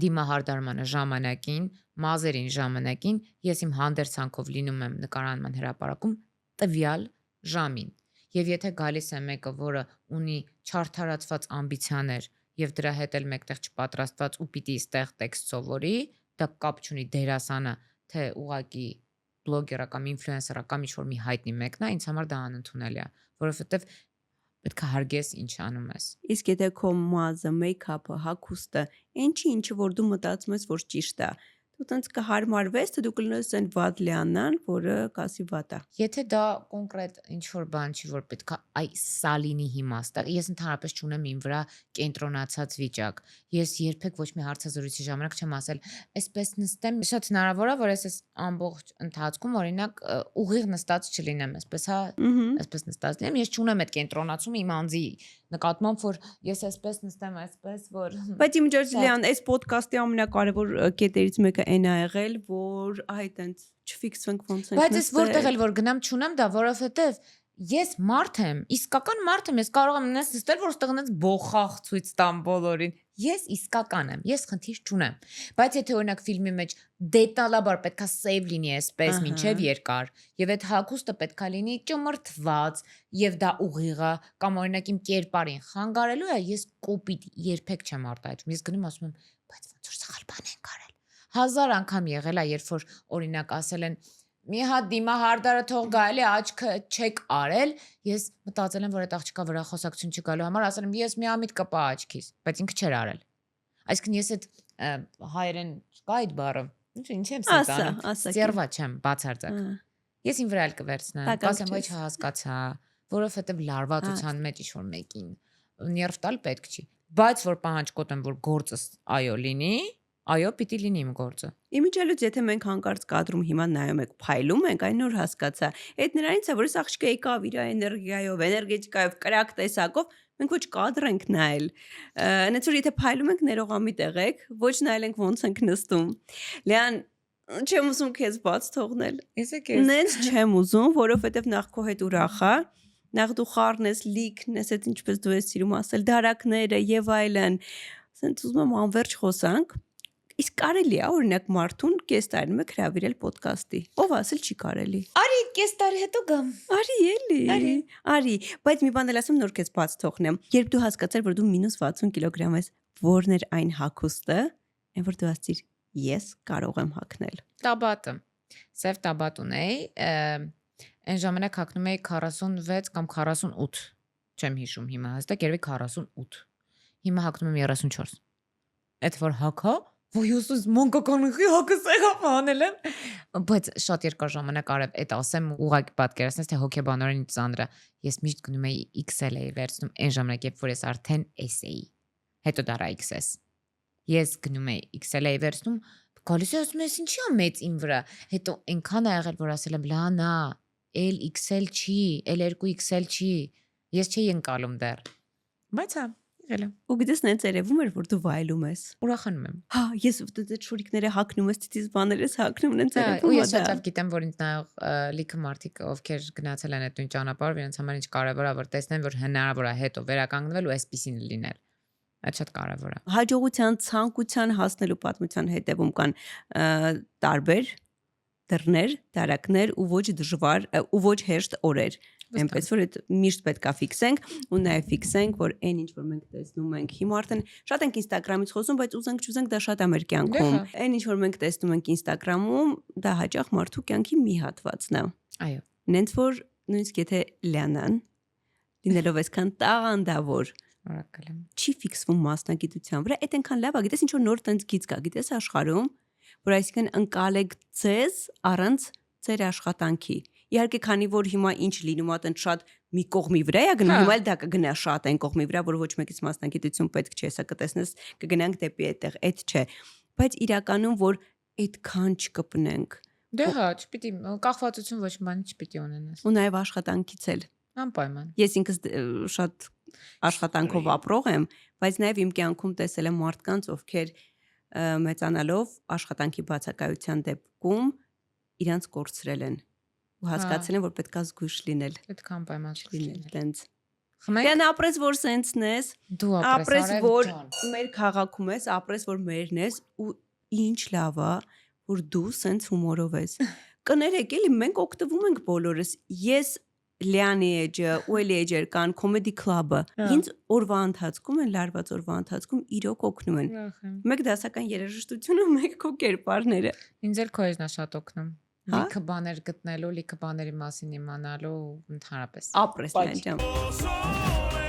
դիմահարդարմանը ժամանակին, մազերին ժամանակին, ես իմ հանդերձանքով լինում եմ նկարահանման հրապարակում տվյալ ժամին։ Եվ եթե գալիս է մեկը, որը ունի չարդարացված ամբիցիաներ եւ դրա հետ էլ մեկտեղ չպատրաստված ու պիտի ստեղ տեքստ սովորի, դա կապ չունի դերասանը, թե ուղակի բլոգերա կամ ինֆլուենսերա կամ ինչ-որ մի հայտնի մեկն է, ինձ համար դա անընդունելի է, որովհետեւ պետք է հարգես ինչ անում ես։ Իսկ եթե քո մազը, մեյքափը, հագուստը, ինչը որ դու մտածում ես, որ ճիշտ է, դու տենց կհարմարվես, թե դու կլինես այն վատ լիանան, որը կասի վատ է։ Եթե դա կոնկրետ ինչ-որ բան չի, որ պետք է այ սա լինի հիմա, ստեղ ես ընդհանրապես չունեմ իմ վրա կենտրոնացած վիճակ։ Ես երբեք ոչ մի հարցազրույցի ժամանակ չեմ ասել, այսպես նստեմ, շատ հնարավոր է, որ ես ամբողջ ընթացքում օրինակ ուղիղ նստած չլինեմ, այսպես հա, այսպես նստած լինեմ, ես չունեմ այդ կենտրոնացումը իմ անձի նկատմամբ, որ ես այսպես նստեմ, այսպես որ Բայց իմ ջորջ Լիան, այս ոդկասթի ամենակարևոր կետերից մեկը այն է եղել, որ այդտենց չֆիքսվենք ոնց ենք Բայց ես որտեղ էլ որ գնամ չունեմ դա, որովհետև ես մարդ եմ, իսկական մարդ եմ, ես կարող եմ նես նստել, որ ստեղ այնպես բոխախ ցույց տամ բոլորին։ Ես իսկական եմ, ես խնդիր չունեմ։ Բայց եթե օրինակ ֆիլմի մեջ դետալաբար պետքա սեյվ լինի այսպես մինչև երկար, եւ այդ հագուստը պետքա լինի ճմրթված, եւ դա ուղիղը կամ օրինակ իմ կերպարին խանգարելու է, ես կոպիտ երբեք չեմ արտահայտում։ Ես գնում ասում եմ, բայց ոնց որ սխալ բան ենք արել։ 1000 անգամ եղել է, երբ որ օրինակ ասել են մի հատ դիմահարդարը թող գա էլի աչքը չեք արել, ես մտածել եմ, որ այդ աղջիկա վրա խոսակցություն չգալու համար ասել եմ ես միամիտ կպա աչքիս, բայց ինքը չէր արել։ Այսինքն ես այդ հայերեն չկա այդ բառը, ինչ եմ սենտանում, սերվա չեմ բացարձակ։ Ես իմ վրա էլ կվերցնեմ, ասեմ ոչ հասկացա, որովհետև լարվածության մեջ ինչ-որ մեկին ներվ տալ պետք չի, բայց որ պահանջկոտ եմ, որ գործս այո լինի, այո, պիտի լինի իմ գործը։ Իմիջիալուց եթե մենք հանկարծ կադրում հիմա նայում ենք, փայլում ենք, այն նոր հասկացա։ Այդ նրանից է, որ այս աղջիկը եկավ իր էներգիայով, էներգետիկայով, կրակ տեսակով, մենք ոչ կադր ենք նայել։ Այնց որ եթե փայլում ենք, ներողամիտ եղեք, ոչ նայել ենք ոնց ենք նստում։ Լիան, չեմ ուզում քեզ բաց թողնել։ Նենց չեմ ուզում, որովհետև նախ քո հետ ուրախ է, նախ դու խառն ես, լիքն ես, այդ ինչպես դու ես սիրում ասել, դարակները եւ այլն։ Սենց ուզում եմ անverջ խոսանք։ Իսկ կարելի է օրինակ մարդուն կես տարի մեկ հրավիրել ոդկասթի։ Ով ասել չի կարելի։ Արի կես տարի հետո գամ։ Արի էլի։ Արի, բայց մի բան էլ ասեմ նոր քեզ բաց թողնեմ։ Երբ դու հասկացար, որ դու -60 կիլոգրամ ես, ո՞րն էր այն հագուստը, այն որ դու ասցիր, ես կարող եմ հագնել։ Տաբատը։ Սև տաբատ ունեի, այն ժամանակ հագնում էի 46 կամ 48, չեմ հիշում հիմա, հստակ երևի 48։ Հիմա հագնում եմ 34։ Այդ որ հագա, որ ուսուս մանկականուխի հագս եղավ անել եմ, բայց շատ երկար ժամանակ արև այդ ասեմ ուղղակի պատկերացնես թե հոգեբանորեն ծանր է։ Ես միշտ գնում էի XL էի վերցնում այն ժամանակ, երբ որ ես արդեն S էի։ Հետո դարա XS։ Ես գնում էի XL էի վերցնում, գալիս է ասում ես ինչի՞ է մեծ իմ վրա։ Հետո այնքան է եղել, որ ասել եմ լանա, L XL չի, L2 XL չի։ Ես չէի ընկալում դեռ։ Բայց հա եղել է։ Ու գիտես նենց երևում էր, որ դու վայելում ես։ Ուրախանում եմ։ Հա, ես այդ շուրիկները հագնում ես, ցից բաներ ես հագնում, նենց երևում է։ Ու է ես դա։ շատ գիտեմ, որ ինձ նայող լիքը մարդիկ, ովքեր գնացել են այդ նույն ճանապարհով, իրենց համար ինչ կարևոր է, որ տեսնեն, որ հնարավոր է հետո վերականգնվել ու այսպեսին լինել։ Այդ շատ կարևոր է։ Հաջողության, ցանկության հասնելու պատմության հետևում կան տարբեր դռներ, դարակներ ու ոչ դժվար ու ոչ հեշտ օրեր։ Այնպես որ այդ միշտ պետքա ֆիքսենք ու նաև ֆիքսենք, որ այն ինչ որ մենք տեսնում ենք, հիմա արդեն շատ ենք Instagram-ից խոսում, բայց ուզենք չուզենք դա շատ ամեր կյանքում։ Այն ինչ որ մենք տեսնում ենք Instagram-ում, դա հաճախ մարդու կյանքի մի հատվածն է։ Այո։ Նենց որ նույնիսկ եթե Լիանան լինելով այսքան տաղանդավոր Շնորհակալ եմ։ Չի ֆիքսվում մասնագիտության վրա, այդ այնքան լավ է, գիտես ինչ որ նոր տենց գիծ կա, գիտես աշխարհում, որ այսինքն ընկալեք ձեզ առանց ձեր աշխատանքի։ Իհարկե, քանի որ հիմա ինչ լինում է, այդն շատ մի կողմի վրա է գնում, հիմա էլ դա կգնա շատ այն կողմի վրա, որ ոչ մեկից մասնագիտություն պետք չէ, հեսա կտեսնես, կգնանք դեպի այդտեղ, այդ չէ։ Բայց իրականում որ այդքան չկպնենք։ Դե հա, չպիտի կախվածություն ոչ մի բանի չպիտի ունենաս։ Ու նաև աշխատանքից էլ Անպայման։ Ես ինքս շատ աշխատանքով ապրող եմ, բայց նաև իմ կյանքում տեսել եմ մարդկանց, ովքեր մեծանալով աշխատանքի բացակայության դեպքում իրանց կորցրել են ու հասկացել են, որ պետքա զգույշ լինել, Պետք է անպայման լինել տենց։ Խմենք Դեն ապրես որ սենցն ես, դու ապրես ապրես որ Արև մեր քաղաքում ես, ապրես որ մերն ես ու ինչ լավ է, որ դու սենց հումորով ես։ Կներեք, էլի մենք օգտվում ենք բոլորս։ Ես Լիանի էջը, Ուելի էջեր կան, Comedy Club-ը։ Ինձ օրվա ընթացքում են, լարված օրվա ընթացքում իրոք օգնում են։ Մեկ դասական երաժշտությունը, մեկ քո կերպարները։ Ինձ էլ քո էջն է շատ օգնում։ Հա? Լիքը բաներ գտնելու, լիքը բաների մասին իմանալու ընդհանրապես։ Ապրես լան ջան։